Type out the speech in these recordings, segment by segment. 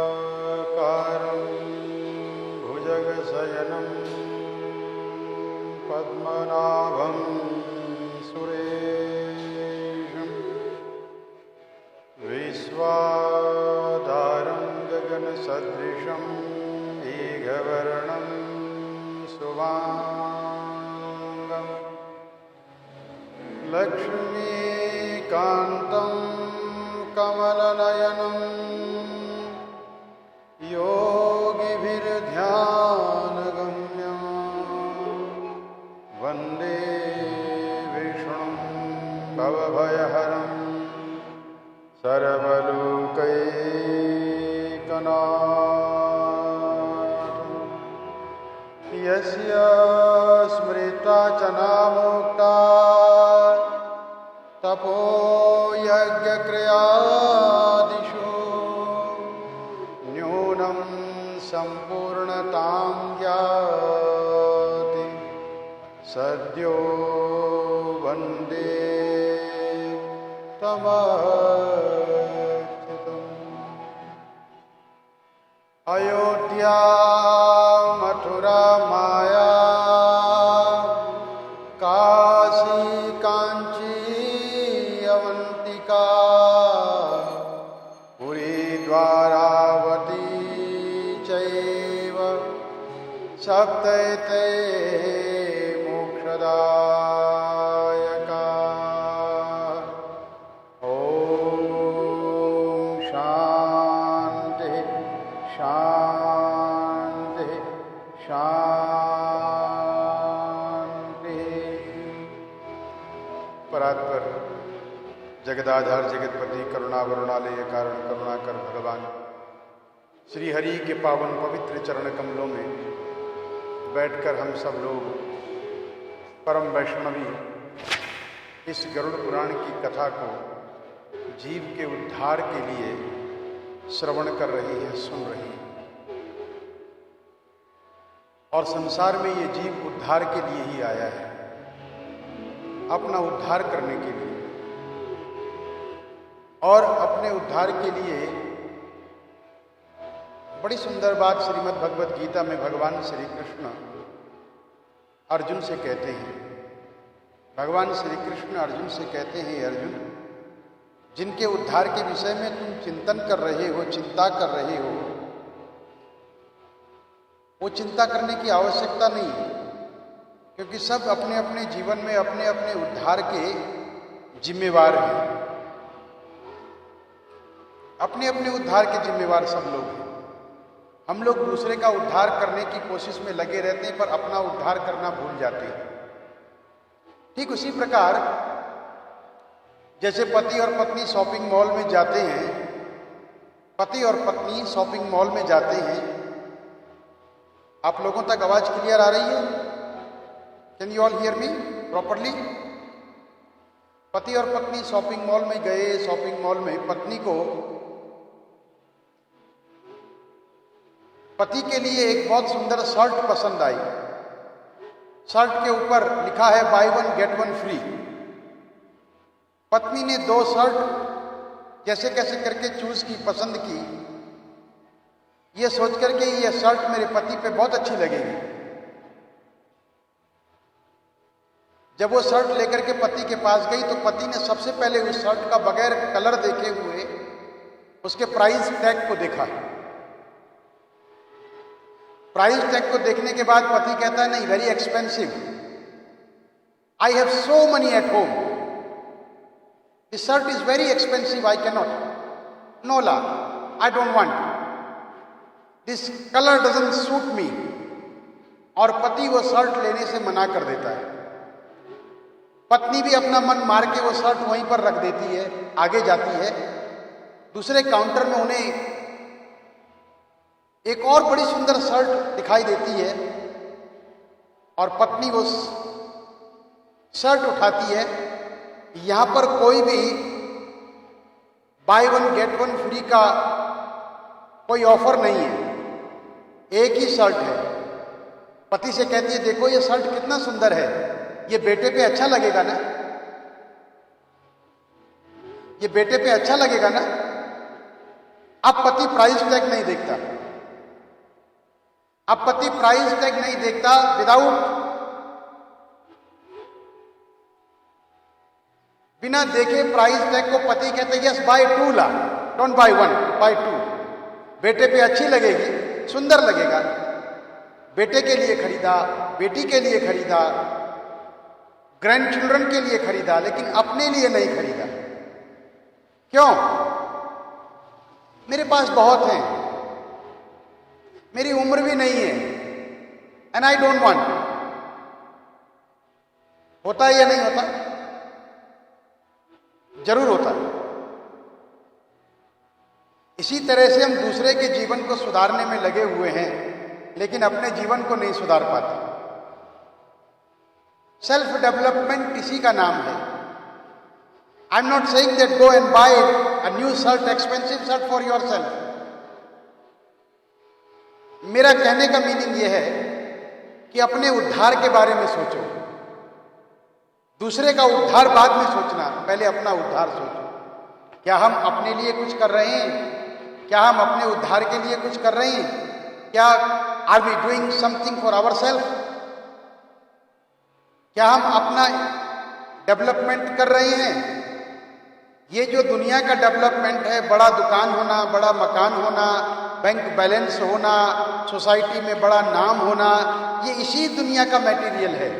शान्ताकारं भुजगशयनं पद्मनाभं सुरेशं विश्वाधारं गगनसदृशं मेघवर्णं शुभांगं लक्ष्मीकान्तं कमलनयनं योगिभिर्ध्यानगम्यं वन्दे विष्णुं भवभयहरं सर्वलोकैकनाथं यस्य स्मृता च नामोक्ता तपो यज्ञक्रियादिषु न्यूनं सम्पूर्णतां याति सद्यो वन्दे तमच्युतम्। अयोध्या मथुरा माया काशी कांची अवंतिका पुरी द्वारावती चैव सप्तैते मोक्षदायका। ॐ शान्ति शान्ति शान्ति। परात्पर जगदाधार जगतपति करुणावरुणालय कारण करुणाकर भगवान श्री हरि के पावन पवित्र चरण कमलों में बैठकर हम सब लोग परम वैष्णवी इस गरुड़ पुराण की कथा को जीव के उद्धार के लिए श्रवण कर रही है, सुन रही है। और संसार में ये जीव उद्धार के लिए ही आया है, अपना उद्धार करने के लिए। और अपने उद्धार के लिए बड़ी सुंदर बात श्रीमद् भगवत गीता में भगवान श्री कृष्ण अर्जुन से कहते हैं। भगवान श्री कृष्ण अर्जुन से कहते हैं, अर्जुन, जिनके उद्धार के विषय में तुम चिंतन कर रहे हो, चिंता कर रहे हो, वो चिंता करने की आवश्यकता नहीं है, क्योंकि सब अपने अपने जीवन में अपने अपने उद्धार के जिम्मेवार हैं। अपने अपने उद्धार के जिम्मेवार सब लोग हैं। हम लोग दूसरे का उद्धार करने की कोशिश में लगे रहते हैं, पर अपना उद्धार करना भूल जाते हैं। ठीक उसी प्रकार जैसे पति और पत्नी शॉपिंग मॉल में जाते हैं, पति और पत्नी शॉपिंग मॉल में जाते हैं। आप लोगों तक आवाज क्लियर आ रही है? Can you all hear me properly? पति और पत्नी शॉपिंग मॉल में गए। शॉपिंग मॉल में पति के लिए एक बहुत सुंदर शर्ट पसंद आई। शर्ट के ऊपर लिखा है by one get one free. पत्नी ने 2 शर्ट कैसे कैसे करके चूज की, पसंद की, ये सोच करके ये शर्ट मेरे पति पे बहुत अच्छी लगेगी। जब वो शर्ट लेकर के पति के पास गई तो पति ने सबसे पहले उस शर्ट का बगैर कलर देखे हुए उसके प्राइस टैग को देखा। प्राइस टैग को देखने के बाद पति कहता है, नहीं, very expensive, I have so money at home, this shirt is very expensive, I can not, no ला, I don't want, this colour doesn't suit me. और पति वो शर्ट लेने से मना कर देता है। पत्नी भी अपना मन मार के वो शर्ट वहीं पर रख देती है, आगे जाती है। दूसरे काउंटर में उन्हें एक और बड़ी सुंदर शर्ट दिखाई देती है और पत्नी वो शर्ट उठाती है। यहां पर कोई भी by one get one free का कोई ऑफर नहीं है, एक ही शर्ट है। पति से कहती है, देखो ये शर्ट कितना सुंदर है, ये बेटे पे अच्छा लगेगा ना, ये बेटे पे अच्छा लगेगा ना। अब पति प्राइस टैग नहीं देखता, अब पति प्राइस टैग नहीं देखता। विदाउट, बिना देखे प्राइस टैग को पति कहते यस बाय 2 ला, डोंट बाय 1, बाय 2। बेटे पे अच्छी लगेगी, सुंदर लगेगा, बेटे के लिए खरीदा, बेटी के लिए खरीदा, ग्रैंड चिल्ड्रन के लिए खरीदा, लेकिन अपने लिए नहीं खरीदा। क्यों? मेरे पास बहुत हैं, मेरी उम्र भी नहीं है, एंड आई डोंट वांट। होता है या नहीं होता? जरूर होता है। इसी तरह से हम दूसरे के जीवन को सुधारने में लगे हुए हैं, लेकिन अपने जीवन को नहीं सुधार पाते। सेल्फ डेवलपमेंट इसी का नाम है। I am not saying that go and buy a new shirt, expensive shirt for yourself. मेरा कहने का मीनिंग यह है कि अपने उद्धार के बारे में सोचो। दूसरे का उद्धार बाद में सोचना, पहले अपना उद्धार सोचो। क्या हम अपने लिए कुछ कर रहे हैं? क्या हम अपने उद्धार के लिए कुछ कर रहे हैं? क्या are we doing something for our self? क्या हम अपना डेवलपमेंट कर रहे हैं? ये जो दुनिया का डेवलपमेंट है, बड़ा दुकान होना, बड़ा मकान होना, बैंक बैलेंस होना, सोसाइटी में बड़ा नाम होना, ये इसी दुनिया का मटेरियल है।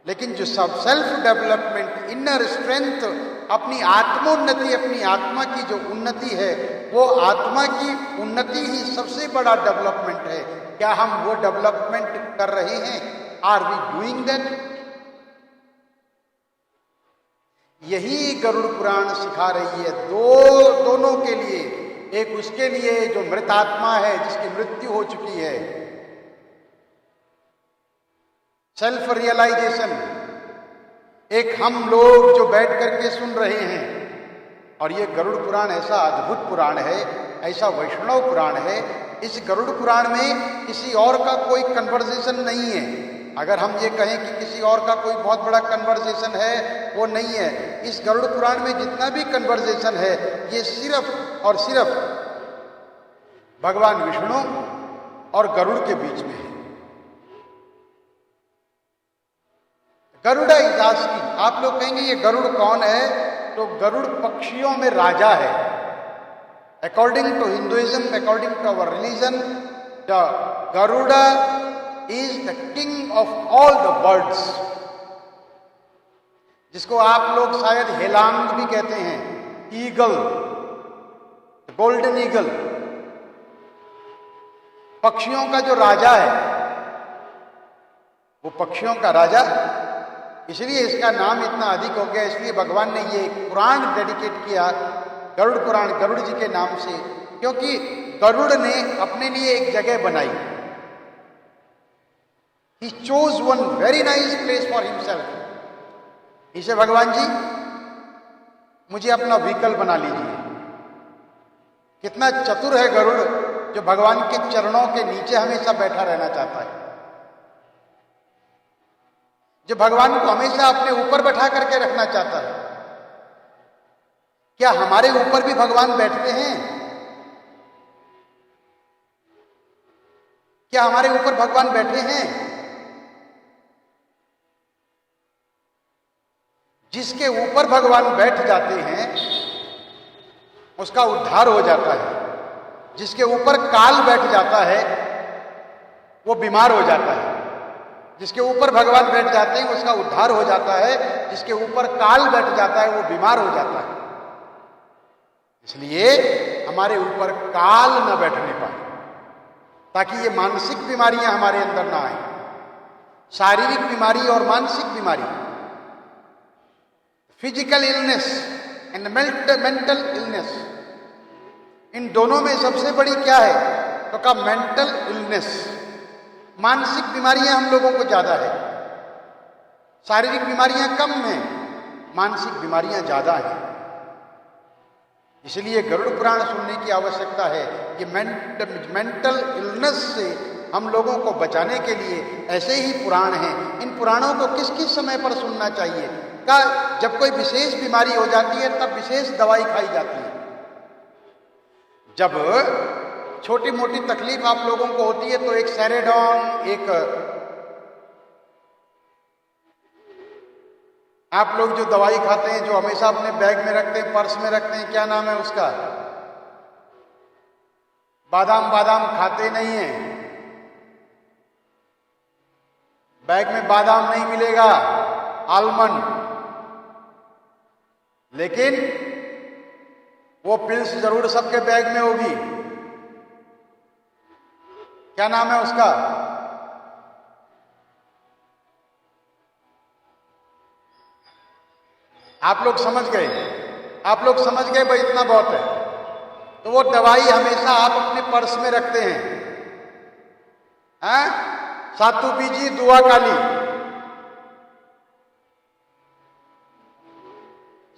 लेकिन जो सब सेल्फ डेवलपमेंट, इनर स्ट्रेंथ, अपनी आत्मोन्नति, अपनी आत्मा की जो उन्नति है, वो आत्मा की उन्नति ही सबसे बड़ा डेवलपमेंट है। क्या हम वो डेवलपमेंट कर रहे हैं? Are we doing that? यही गरुड़ पुराण सिखा रही है दोनों के लिए। एक उसके लिए जो मृत आत्मा है, जिसकी मृत्यु हो चुकी है, सेल्फ रियलाइजेशन। एक हम लोग जो बैठ करके सुन रहे हैं। और ये गरुड़ पुराण ऐसा अद्भुत पुराण है, ऐसा वैष्णव पुराण है। इस गरुड़ पुराण में किसी और का कोई कन्वर्सेशन नहीं है। अगर हम ये कहें कि किसी और का कोई बहुत बड़ा कन्वर्सेशन है, वो नहीं है। इस गरुड़ पुराण में जितना भी कन्वर्सेशन है, ये सिर्फ और सिर्फ भगवान विष्णु और गरुड़ के बीच में है। Garuda is asking. आप लोग कहेंगे ये गरुड़ कौन है? तो गरुड़ पक्षियों में राजा है। According to Hinduism, according to our religion, the Garuda is the king of all the birds, जिसको आप लोग शायद हेलांग भी कहते हैं, ईगल, गोल्डन ईगल। पक्षियों का जो राजा है, वो पक्षियों का राजा। इसलिए इसका नाम इतना अधिक हो गया। इसलिए भगवान ने ये पुराण डेडिकेट किया गरुड़ पुराण, गरुड़ जी के नाम से, क्योंकि गरुड़ ने अपने लिए एक जगह बनाई। He chose one very nice place for himself। इसे भगवान जी मुझे अपना व्हीकल बना लीजिए। कितना चतुर है गरुड़, जो भगवान के चरणों के नीचे हमेशा बैठा रहना चाहता है, जो भगवान को हमेशा अपने ऊपर बैठा करके रखना चाहता है। क्या हमारे ऊपर भी भगवान बैठते हैं? क्या हमारे ऊपर भगवान बैठे हैं? जिसके ऊपर भगवान बैठ जाते हैं उसका उद्धार हो जाता है। जिसके ऊपर काल बैठ जाता है वो बीमार हो जाता है। जिसके ऊपर भगवान बैठ जाते हैं उसका उद्धार हो जाता है। जिसके ऊपर काल बैठ जाता है वो बीमार हो जाता है। इसलिए हमारे ऊपर काल न बैठने पाए, ताकि ये मानसिक बीमारियां हमारे अंदर ना आए। शारीरिक बीमारी और मानसिक बीमारी, physical illness and mental illness, इन दोनों में सबसे बड़ी क्या है? तो का मेंटल इलनेस। मानसिक बीमारियां हम लोगों को ज्यादा है, शारीरिक बीमारियां कम हैं, मानसिक बीमारियां ज्यादा हैं। इसलिए गरुड़ पुराण सुनने की आवश्यकता है कि मेंटल इलनेस से हम लोगों को बचाने के लिए ऐसे ही पुराण हैं। इन पुराणों को किस किस समय पर सुनना चाहिए? का जब कोई विशेष बीमारी हो जाती है तब विशेष दवाई खाई जाती है। जब छोटी मोटी तकलीफ आप लोगों को होती है तो एक सेरेडॉन, एक आप लोग जो दवाई खाते हैं, जो हमेशा अपने बैग में रखते हैं, पर्स में रखते हैं, क्या नाम है उसका? बादाम। बादाम खाते नहीं है, बैग में बादाम नहीं मिलेगा, आलमंड। लेकिन वो पिल्स जरूर सबके बैग में होगी। क्या नाम है उसका? आप लोग समझ गए, आप लोग समझ गए भाई, इतना बहुत है। तो वो दवाई हमेशा आप अपने पर्स में रखते हैं, हैं? सातु बीजी दुआ काली,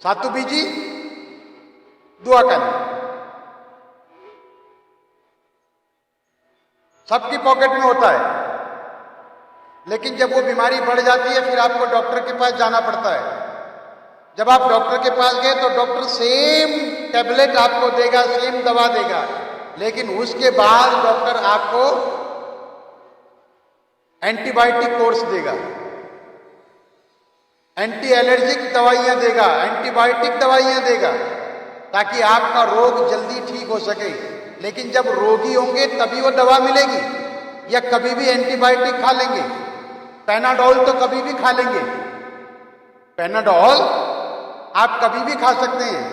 सातु बीजी दुआ काली सबकी पॉकेट में होता है। लेकिन जब वो बीमारी बढ़ जाती है फिर आपको डॉक्टर के पास जाना पड़ता है। जब आप डॉक्टर के पास गए तो डॉक्टर सेम टैबलेट आपको देगा, सेम दवा देगा, लेकिन उसके बाद डॉक्टर आपको एंटीबायोटिक कोर्स देगा, एंटी एलर्जिक दवाइयां देगा, एंटीबायोटिक दवाइयां देगा, ताकि आपका रोग जल्दी ठीक हो सके। लेकिन जब रोगी होंगे तभी वो दवा मिलेगी, या कभी भी एंटीबायोटिक खा लेंगे। पैनाडोल तो कभी भी खा लेंगे, पैनाडोल आप कभी भी खा सकते हैं,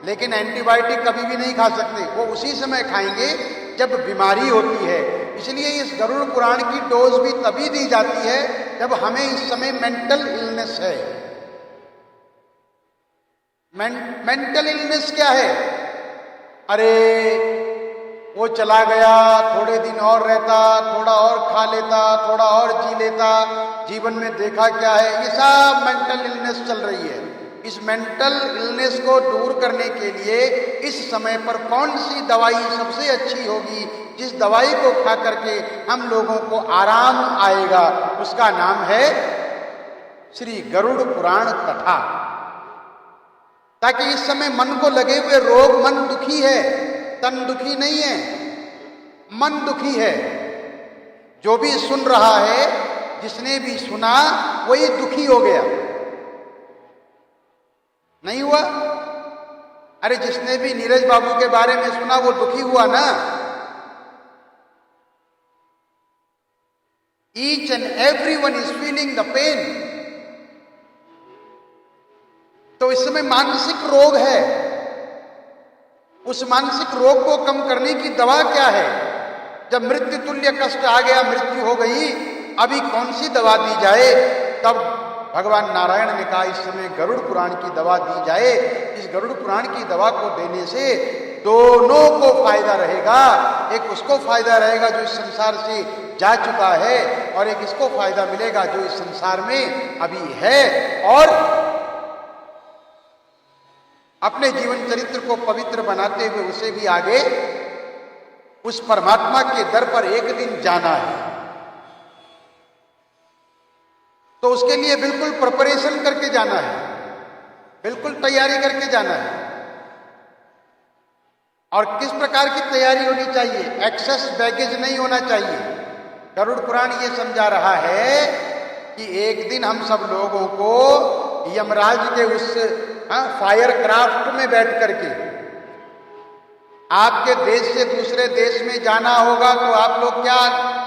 लेकिन एंटीबायोटिक कभी भी नहीं खा सकते। वो उसी समय खाएंगे जब बीमारी होती है। इसलिए इस गरुड़ पुराण की डोज भी तभी दी जाती है जब हमें इस समय मेंटल इलनेस है। मेंटल इलनेस क्या है? अरे वो चला गया, थोड़े दिन और रहता, थोड़ा और खा लेता, थोड़ा और जी लेता, जीवन में देखा क्या है। ये सब मेंटल इलनेस चल रही है। इस मेंटल इलनेस को दूर करने के लिए इस समय पर कौन सी दवाई सबसे अच्छी होगी, जिस दवाई को खा करके हम लोगों को आराम आएगा, उसका नाम है श्री गरुड़ पुराण कथा। ताकि इस समय मन को लगे हुए रोग, मन दुखी है, तन दुखी नहीं है, मन दुखी है। जो भी सुन रहा है, जिसने भी सुना वही दुखी हो गया, नहीं हुआ? अरे जिसने भी नीरज बाबू के बारे में सुना वो दुखी हुआ ना। Each and everyone is feeling the pain. तो इस समय मानसिक रोग है। उस मानसिक रोग को कम करने की दवा क्या है? जब मृत्यु तुल्य कष्ट आ गया, मृत्यु हो गई, अभी कौन सी दवा दी जाए? तब भगवान नारायण ने कहा इस समय गरुड़ पुराण की दवा दी जाए। इस गरुड़ पुराण की दवा को देने से दोनों को फायदा रहेगा। एक उसको फायदा रहेगा जो इस संसार से जा चुका है, और एक इसको फायदा मिलेगा जो इस संसार में अभी है और अपने जीवन चरित्र को पवित्र बनाते हुए उसे भी आगे उस परमात्मा के दर पर एक दिन जाना है। तो उसके लिए बिल्कुल प्रिपरेशन करके जाना है, बिल्कुल तैयारी करके जाना है। और किस प्रकार की तैयारी होनी चाहिए? एक्सेस बैगेज नहीं होना चाहिए। गरुड़ पुराण ये समझा रहा है कि एक दिन हम सब लोगों को यमराज के उस फायर क्राफ्ट में बैठ करके आपके देश से दूसरे देश में जाना होगा, तो आप लोग क्या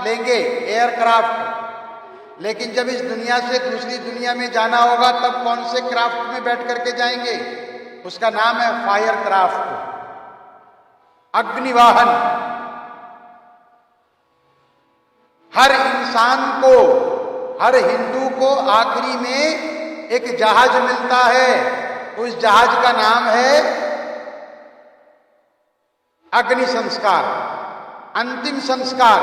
लेंगे? एयरक्राफ्ट। लेकिन जब इस दुनिया से दूसरी दुनिया में जाना होगा तब कौन से क्राफ्ट में बैठ करके जाएंगे? उसका नाम है फायर क्राफ्ट, अग्निवाहन। हर इंसान को, हर हिंदू को आखिरी में एक जहाज मिलता है। उस जहाज का नाम है अग्नि संस्कार, अंतिम संस्कार।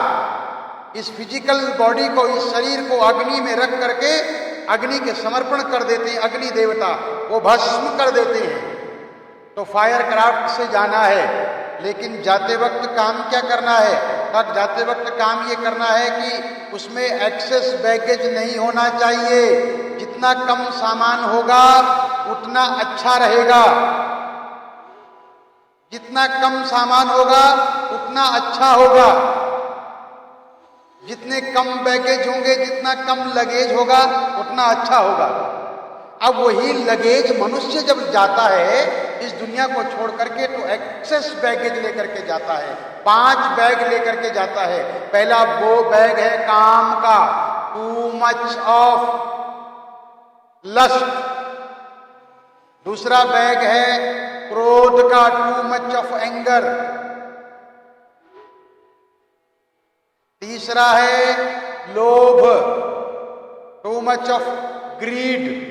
इस फिजिकल बॉडी को, इस शरीर को अग्नि में रख करके अग्नि के समर्पण कर देते हैं। अग्नि देवता वो भस्म कर देते हैं। तो फायर क्राफ्ट से जाना है, लेकिन जाते वक्त काम क्या करना है? तब जाते वक्त काम ये करना है कि उसमें एक्सेस बैगेज नहीं होना चाहिए। जितना कम सामान होगा उतना अच्छा रहेगा। जितना कम सामान होगा उतना अच्छा होगा, जितने कम बैगेज होंगे, जितना कम लगेज होगा उतना अच्छा होगा। अब वही लगेज मनुष्य जब जाता है इस दुनिया को छोड़ करके तो एक्सेस बैगेज लेकर के जाता है, 5 बैग लेकर के जाता है। पहला वो बैग है काम का, टू मच ऑफ लस्ट। दूसरा बैग है क्रोध का, टू मच ऑफ एंगर। तीसरा है लोभ, टू मच ऑफ ग्रीड।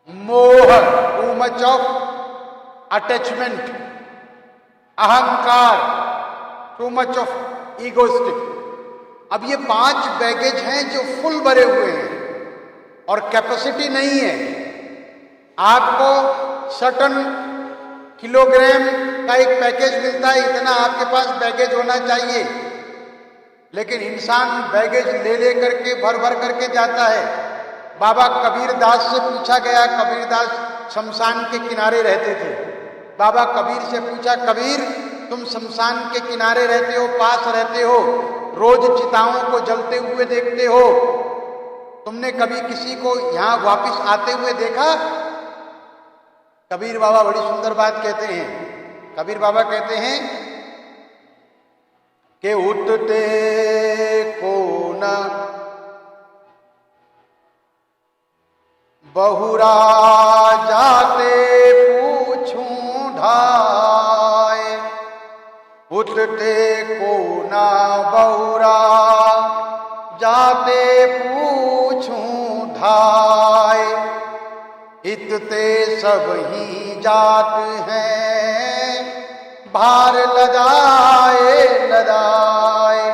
मोह, टू मच ऑफ अटैचमेंट। अहंकार, टू मच ऑफ ईगोइस्टिक। अब ये 5 बैगेज हैं जो फुल भरे हुए हैं और कैपेसिटी नहीं है। आपको सर्टन किलोग्राम का एक पैकेज मिलता है, इतना आपके पास बैगेज होना चाहिए, लेकिन इंसान बैगेज ले ले करके भर भर करके जाता है। बाबा कबीर दास से पूछा गया, कबीर दास शमशान के किनारे रहते थे। बाबा कबीर से पूछा, कबीर तुम शमशान के किनारे रहते हो, पास रहते हो, रोज चिताओं को जलते हुए देखते हो, तुमने कभी किसी को यहां वापिस आते हुए देखा? कबीर बाबा बड़ी सुंदर बात कहते हैं। कबीर बाबा कहते हैं कि उठते को न बहुरा जाते पूछूं ढाए, उठते को न बहुरा जाते पूछूं ढाए, इतते सब ही जात हैं भार लदाए लदाए।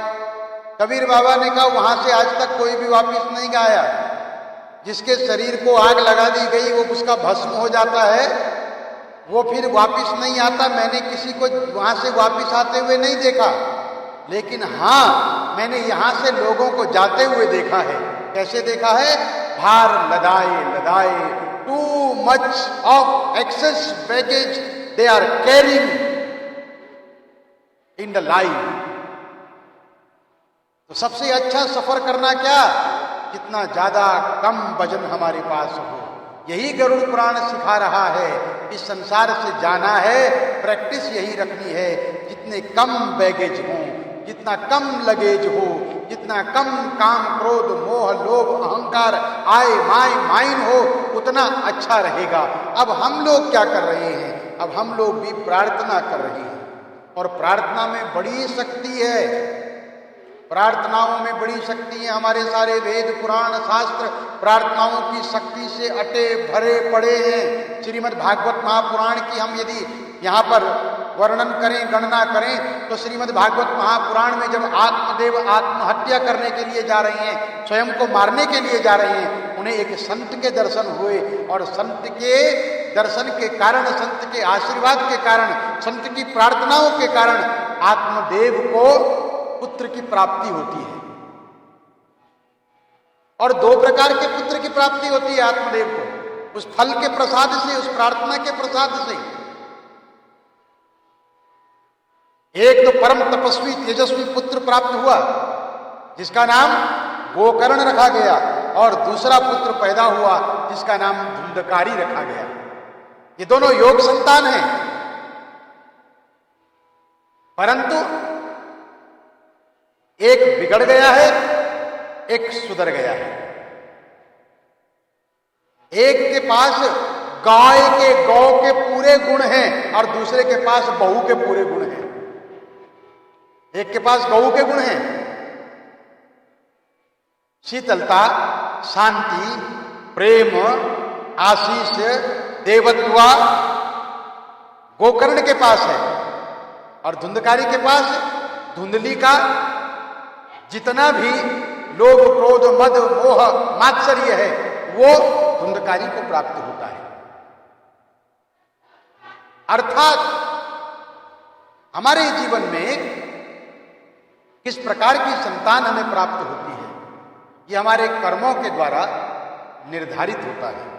कबीर बाबा ने कहा वहां से आज तक कोई भी वापिस नहीं गया। जिसके शरीर को आग लगा दी गई वो उसका भस्म हो जाता है, वो फिर वापिस नहीं आता। मैंने किसी को वहां से वापिस आते हुए नहीं देखा, लेकिन हाँ मैंने यहां से लोगों को जाते हुए देखा है। कैसे देखा है? भार लदाए लदाए, too much of excess baggage they are carrying in the life. तो सबसे अच्छा सफर करना क्या? जितना ज्यादा कम वजन हमारे पास हो। यही गरुड़ पुराण सिखा रहा है। इस संसार से जाना है, प्रैक्टिस यही रखनी है। जितने कम बैगेज हो, जितना कम लगेज हो, जितना कम काम क्रोध मोह लोभ अहंकार आए माइन हो, उतना अच्छा रहेगा। अब हम लोग क्या कर रहे हैं? अब हम लोग भी प्रार्थना कर रहे हैं, और प्रार्थना में बड़ी शक्ति है। प्रार्थनाओं में बड़ी शक्ति है। हमारे सारे वेद पुराण शास्त्र प्रार्थनाओं की शक्ति से अटे भरे पड़े हैं। श्रीमद् भागवत महापुराण की हम यदि यहाँ पर वर्णन करें, गणना करें, तो श्रीमद् भागवत महापुराण में जब आत्मदेव आत्महत्या करने के लिए जा रहे हैं, स्वयं को मारने के लिए जा रहे हैं, उन्हें एक संत के दर्शन हुए, और संत के दर्शन के कारण, संत के आशीर्वाद के कारण, संत की प्रार्थनाओं के कारण आत्मदेव को पुत्र की प्राप्ति होती है। और 2 प्रकार के पुत्र की प्राप्ति होती है आत्मदेव को, उस फल के प्रसाद से, उस प्रार्थना के प्रसाद से। एक तो परम तपस्वी तेजस्वी पुत्र प्राप्त हुआ जिसका नाम गोकर्ण रखा गया, और दूसरा पुत्र पैदा हुआ जिसका नाम धुंधकारी रखा गया। ये दोनों योग संतान हैं, परंतु एक बिगड़ गया है, एक सुधर गया है। एक के पास गौ के पूरे गुण हैं और दूसरे के पास बहू के पूरे गुण हैं। एक के पास गौ के गुण हैं, शीतलता, शांति, प्रेम, आशीष, देवत्वा, गोकर्ण के पास है। और धुंधकारी के पास धुंधली का जितना भी लोभ क्रोध मद मोह मात्सर्य है वो धुंधकारी को प्राप्त होता है। अर्थात हमारे जीवन में किस प्रकार की संतान हमें प्राप्त होती है, ये हमारे कर्मों के द्वारा निर्धारित होता है।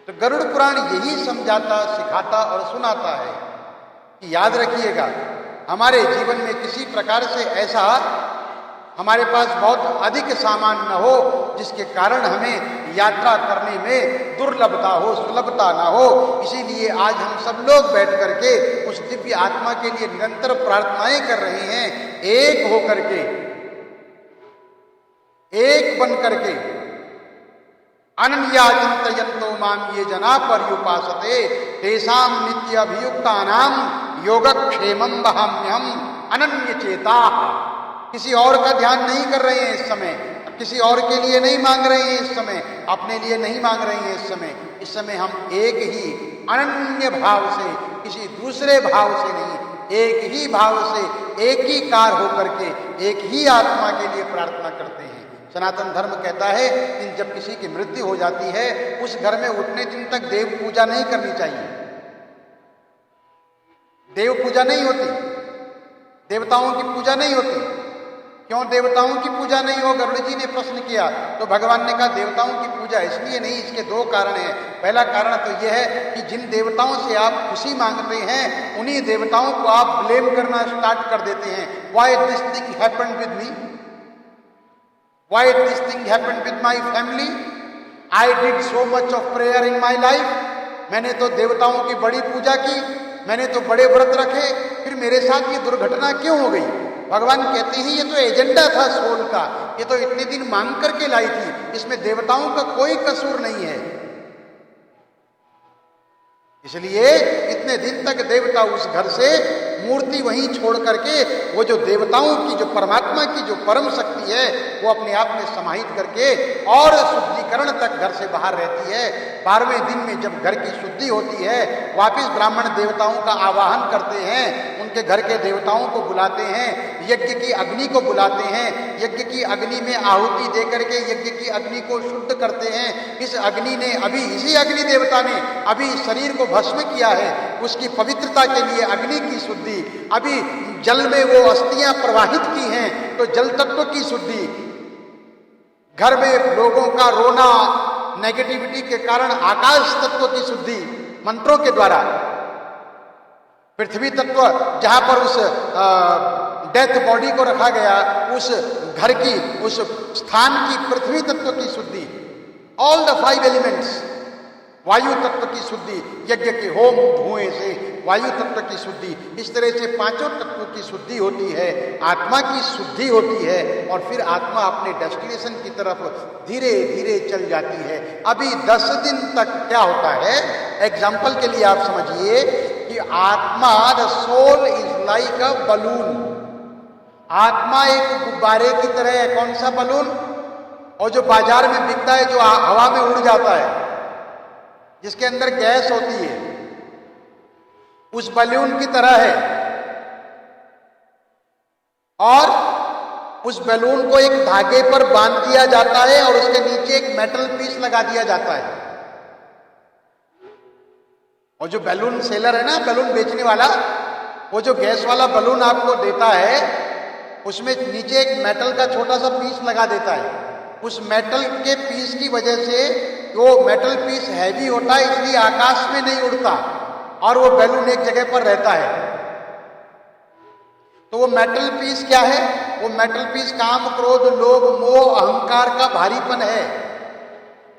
तो गरुड़ पुराण यही समझाता, सिखाता और सुनाता है कि याद रखिएगा, हमारे जीवन में किसी प्रकार से ऐसा हमारे पास बहुत अधिक सामान न हो जिसके कारण हमें यात्रा करने में दुर्लभता हो, सुलभता ना हो। इसीलिए आज हम सब लोग बैठ करके उस दिव्य आत्मा के लिए निरंतर प्रार्थनाएं कर रहे हैं, एक हो करके, एक बन करके। अनन्या चिंतयन्तो माम ये जना पर्युपासते तेषां नित्य अभियुक्तानां योगक्षेमं वहाम्यहम् अनन्य चेता। किसी और का ध्यान नहीं कर रहे हैं इस समय, किसी और के लिए नहीं मांग रहे हैं इस समय, अपने लिए नहीं मांग रहे हैं इस समय। इस समय हम एक ही अनन्य भाव से, किसी दूसरे भाव से नहीं, एक ही भाव से, एक ही कार होकर के एक ही आत्मा के लिए प्रार्थना करते हैं। सनातन धर्म कहता है कि जब किसी की मृत्यु हो जाती है उस घर में उतने दिन तक देव पूजा नहीं करनी चाहिए। देव पूजा नहीं होती, देवताओं की पूजा नहीं होती। क्यों देवताओं की पूजा नहीं हो, गरुड़ जी ने प्रश्न किया। तो भगवान ने कहा देवताओं की पूजा इसलिए नहीं, इसके दो कारण हैं। पहला कारण तो यह है कि जिन देवताओं से आप खुशी मांगते हैं उन्हीं देवताओं को आप ब्लेम करना स्टार्ट कर देते हैं। Why this thing happened with me, why this thing happened with my family, I did so much of prayer in my life. मैंने तो देवताओं की बड़ी पूजा की, मैंने तो बड़े व्रत रखे, फिर मेरे साथ ये दुर्घटना क्यों हो गई। भगवान कहते हैं ये तो एजेंडा था सोल का, ये तो इतने दिन मांग करके लाई थी, इसमें देवताओं का कोई कसूर नहीं है। इसलिए इतने दिन तक देवता उस घर से मूर्ति वहीं छोड़ करके वो जो देवताओं की, जो परमात्मा की जो परम शक्ति है वो अपने आप में समाहित करके और शुद्धिकरण तक घर से बाहर रहती है। 12वें दिन में जब घर की शुद्धि होती है वापिस ब्राह्मण देवताओं का आवाहन करते हैं, उनके घर के देवताओं को बुलाते हैं, यज्ञ की अग्नि को बुलाते हैं, यज्ञ की अग्नि में आहुति दे करके यज्ञ की अग्नि को शुद्ध करते हैं। इस अग्नि ने अभी, इसी अग्नि देवता ने अभी शरीर को भस्म किया है, उसकी पवित्रता के लिए अग्नि की शुद्धि, अभी जल में वो अस्थियां प्रवाहित की हैं तो जल तत्व की शुद्धि, घर में लोगों का रोना नेगेटिविटी के कारण आकाश तत्व की शुद्धि मंत्रों के द्वारा, पृथ्वी तत्व जहां पर उस डेथ बॉडी को रखा गया उस घर की, उस स्थान की पृथ्वी तत्व की शुद्धि, ऑल द 5 एलिमेंट्स, वायु तत्व की शुद्धि, यज्ञ के होम धुएं से वायु तत्व की शुद्धि, इस तरह से 5 तत्वों की शुद्धि होती है, आत्मा की शुद्धि होती है और फिर आत्मा अपने डेस्टिनेशन की तरफ धीरे धीरे चल जाती है। अभी 10 दिन तक क्या होता है, एग्जाम्पल के लिए आप समझिए कि आत्मा, the soul is like a balloon. आत्मा एक गुब्बारे की तरह है। कौन सा बलून? और जो बाजार में बिकता है, जो हवा में उड़ जाता है, जिसके अंदर गैस होती है, उस बलून की तरह है। और उस बलून को एक धागे पर बांध दिया जाता है और उसके नीचे एक मेटल पीस लगा दिया जाता है। और जो बैलून सेलर है ना, बैलून बेचने वाला, वो जो गैस वाला बलून आपको देता है उसमें नीचे एक मेटल का छोटा सा पीस लगा देता है। उस मेटल के पीस की वजह से वो मेटल पीस हैवी होता है, इसलिए आकाश में नहीं उड़ता और वो बैलून एक जगह पर रहता है। तो वो मेटल पीस क्या है? वो मेटल पीस काम, क्रोध, लोभ, मोह, अहंकार का भारीपन है।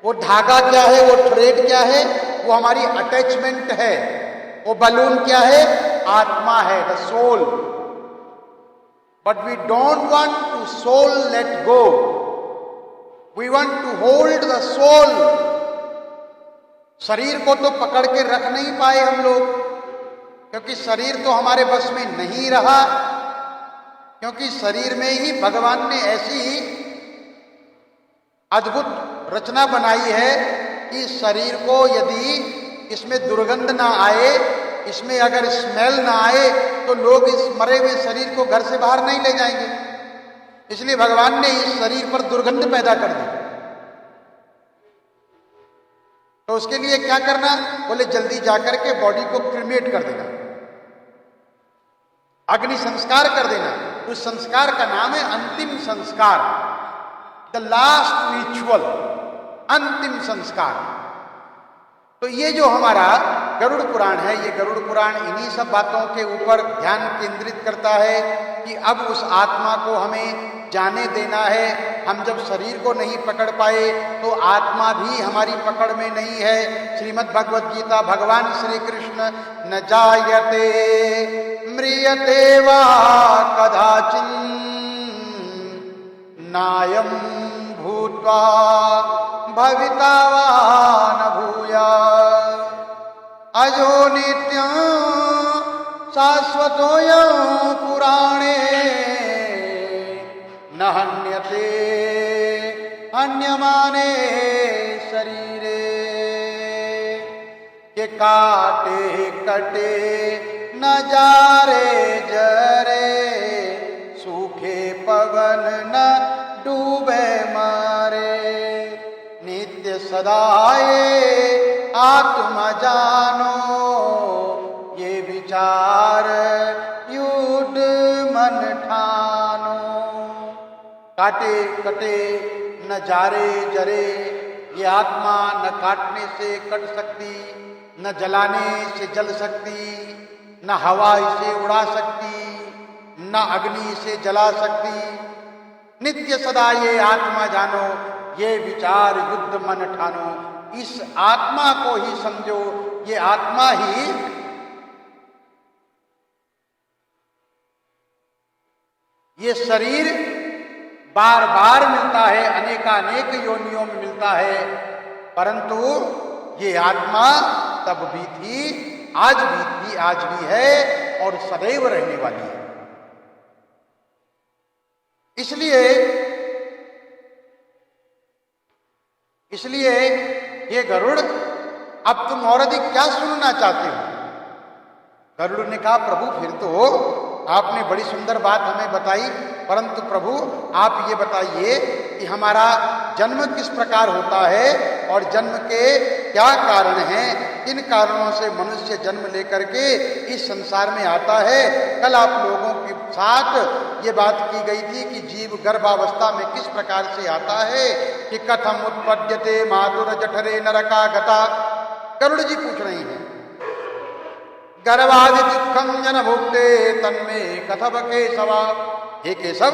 वो धागा क्या है? वो थ्रेड क्या है? वो हमारी अटैचमेंट है। वो बलून क्या है? आत्मा है, the soul. But we don't want to soul let go, we want to hold the soul. शरीर को तो पकड़ के रख नहीं पाए हम लोग, क्योंकि शरीर तो हमारे बस में नहीं रहा, क्योंकि शरीर में ही भगवान ने ऐसी अद्भुत रचना बनाई है कि शरीर को यदि इसमें दुर्गंध ना आए, इसमें अगर स्मेल ना आए, तो लोग इस मरे हुए शरीर को घर से बाहर नहीं ले जाएंगे। इसलिए भगवान ने इस शरीर पर दुर्गंध पैदा कर दी। तो उसके लिए क्या करना? बोले जल्दी जाकर के बॉडी को क्रीमेट कर देना, अग्नि संस्कार कर देना। उस संस्कार का नाम है अंतिम संस्कार, द लास्ट रिचुअल, अंतिम संस्कार। तो ये जो हमारा गरुड़ पुराण है, ये गरुड़ पुराण इन्हीं सब बातों के ऊपर ध्यान केंद्रित करता है कि अब उस आत्मा को हमें जाने देना है। हम जब शरीर को नहीं पकड़ पाए तो आत्मा भी हमारी पकड़ में नहीं है। श्रीमद् भगवद गीता भगवान श्री कृष्ण न जायते म्रियते वा कदाचिन् नायं भूत्वा भविता वा न भूयात् अजो नित्यं शाश्वतोऽयं पुराणे न हन्यते हन्यमाने शरीरे। के काटे कटे न जारे जरे सूखे पवन न डूबे मारे नित्य सदाए आत्मा जानो ये विचार युड मन ठानो। काटे कटे न जारे जरे, ये आत्मा न काटने से कट सकती, न जलाने से जल सकती, न हवा इसे उड़ा सकती, न अग्नि से जला सकती। नित्य सदा ये आत्मा जानो ये विचार युद्ध मन ठानो। इस आत्मा को ही समझो, ये आत्मा ही ये शरीर बार बार मिलता है, अनेकानेक योनियों में मिलता है, परंतु ये आत्मा तब भी थी, आज भी थी, आज भी है और सदैव रहने वाली है। इसलिए ये गरुड़, अब तुम और अधिक क्या सुनना चाहते हो? गरुड़ ने कहा, प्रभु फिर तो आपने बड़ी सुंदर बात हमें बताई, परंतु प्रभु आप ये बताइए कि हमारा जन्म किस प्रकार होता है और जन्म के क्या कारण हैं, किन कारणों से मनुष्य जन्म लेकर के इस संसार में आता है। कल आप लोगों के साथ ये बात की गई थी कि जीव गर्भावस्था में किस प्रकार से आता है, कि कथम उत्पद्यते मातुर जठरे नरका गता। गरुड़ जी पूछ रही हैं, गर्भादि दुखम जन भुक्ते तन्मे कथव केशवा। हे केशव,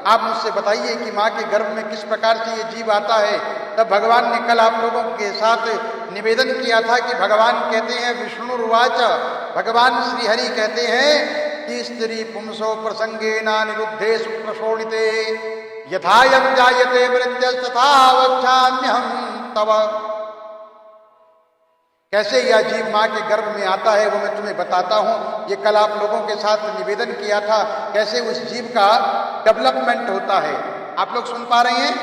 आप मुझसे बताइए कि माँ के गर्भ में किस प्रकार से ये जीव आता है। तब भगवान ने कल आप लोगों के साथ निवेदन किया था कि भगवान कहते हैं, विष्णुरुवाच, भगवान श्रीहरि कहते हैं कि स्त्री पुंसो प्रसंगेना निरुद्धे सुप्रशोणिते यथायं जायते मृत्यस्तथा वक्षाम्यहं तव। कैसे यह जीव माँ के गर्भ में आता है वो मैं तुम्हें बताता हूँ। ये कल आप लोगों के साथ निवेदन किया था, कैसे उस जीव का डेवलपमेंट होता है। आप लोग सुन पा रहे हैं?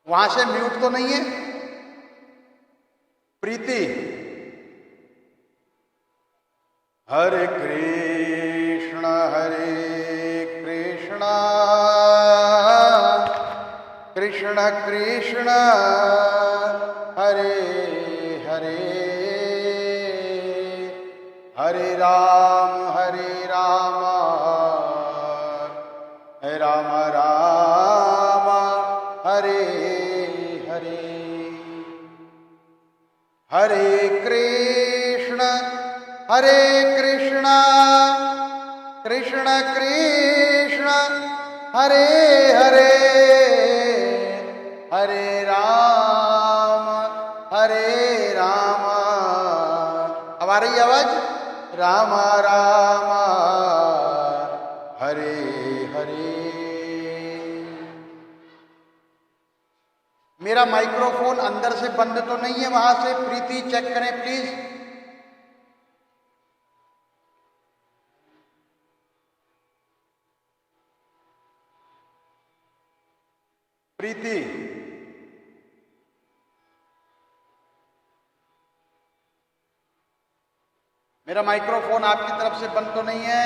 वहां से म्यूट तो नहीं है? प्रीति, हरे कृष्ण कृष्ण कृष्ण हरे हरे, हरे राम राम राम हरे हरे। हरे कृष्ण कृष्ण कृष्ण हरे हरे, हरे राम अब आ रही आवाज? राम राम हरे हरे। मेरा माइक्रोफोन अंदर से बंद तो नहीं है? वहां से प्रीति चेक करें प्लीज। प्रीति, मेरा माइक्रोफोन आपकी तरफ से बंद तो नहीं है?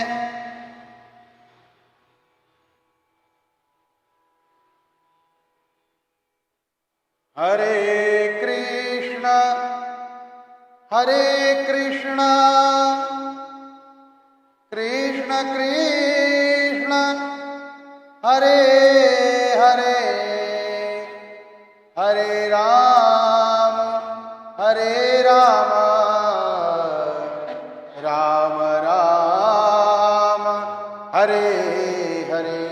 हरे कृष्ण हरे कृष्ण कृष्ण कृष्ण हरे हरे हरे राम राम राम हरे हरे।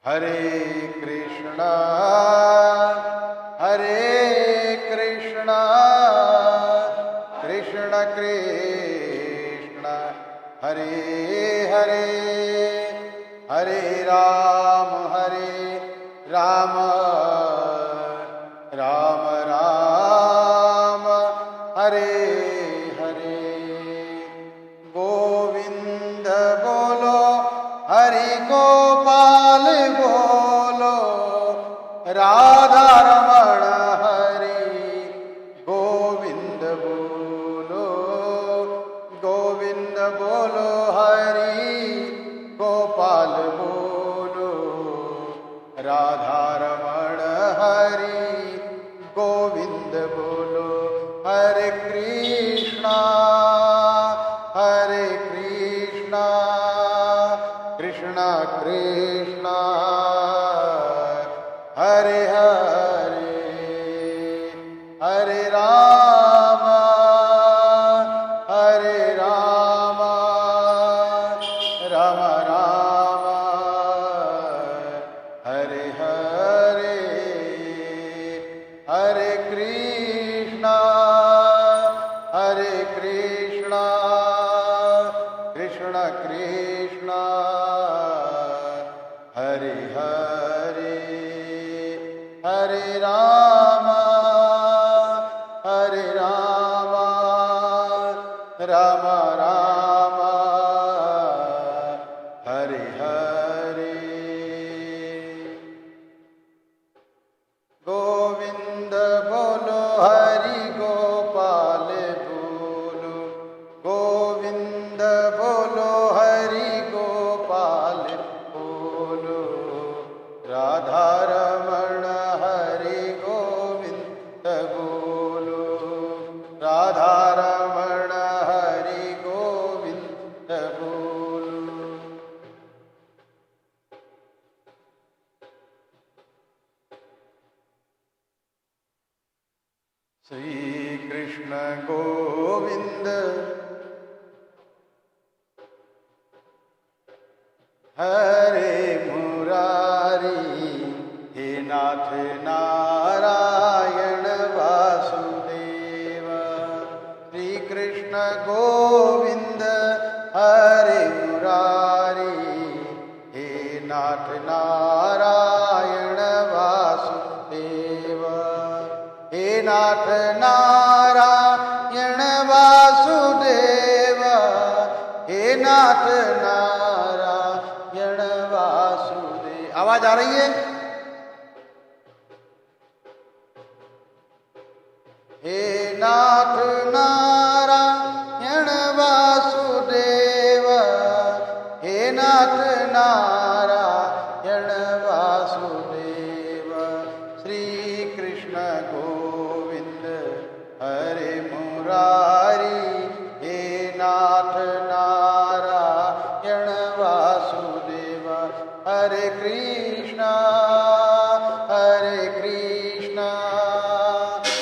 हरे कृष्ण कृष्ण कृष्ण हरे हरे हरे राम राम राम हरे हरे। गोविंद बोलो हरि गोपाल बोलो राधा रमण हरि गोविंद बोलो हरि गोपाल बोलो राधा रमण हरि गोविंद बोलो। हरे कृष्णा कृष्णा कृष्णा हरे हरे हरे राम राम राम हरे हरे हरे कृष्णा कृष्ण कृष्ण हरे हरे हरे राम राम राम हरे हरे। गोविंद बोलो हरि गोपाल बोलो गोविंद बोलो हरि गोपाल बोलो राधा रमण हरि गोविंद बोलो राधा रमण हरि गोविंद बोलो। श्री कृष्ण गोविंद हरे मुरारी हे नाथ नारायण वासुदेव। श्री कृष्ण गोविंद हरे मुरारी हे नाथ नारायण वासुदेव। हे नाथ नारायण वासुदेव हे नाथ नारायण वासुदेव। आवाज आ रही है? हे नाथ नारायण वासुदेव हे नाथ नारायण वासुदेव। श्री कृष्ण गोविंद हरे मुरारी हे नाथ नारायण वासुदेव। हरे कृष्णा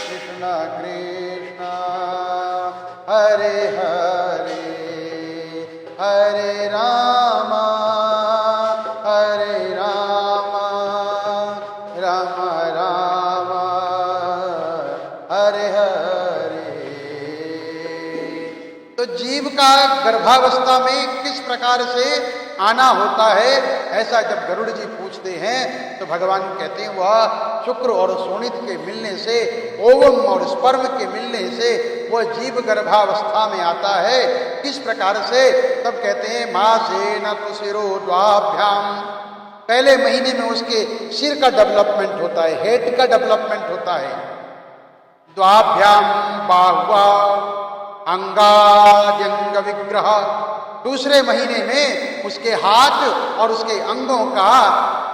कृष्ण कृष्ण हरे हरे हरे राम राम राम हरे हरे। तो जीव का गर्भावस्था में किस प्रकार से आना होता है, ऐसा जब गरुड़ जी पूछते हैं तो भगवान कहते हैं वह शुक्र और शोणित के मिलने से, ओवम और स्पर्म के मिलने से वह जीव गर्भावस्था में आता है। किस प्रकार से? तब कहते हैं मासेन तु शिरो द्वाभ्याम। पहले महीने में उसके सिर का डेवलपमेंट होता है, हेड का डेवलपमेंट होता है। द्वाभ्याम बाहुवा अंगाद्यंग विग्रह। दूसरे महीने में उसके हाथ और उसके अंगों का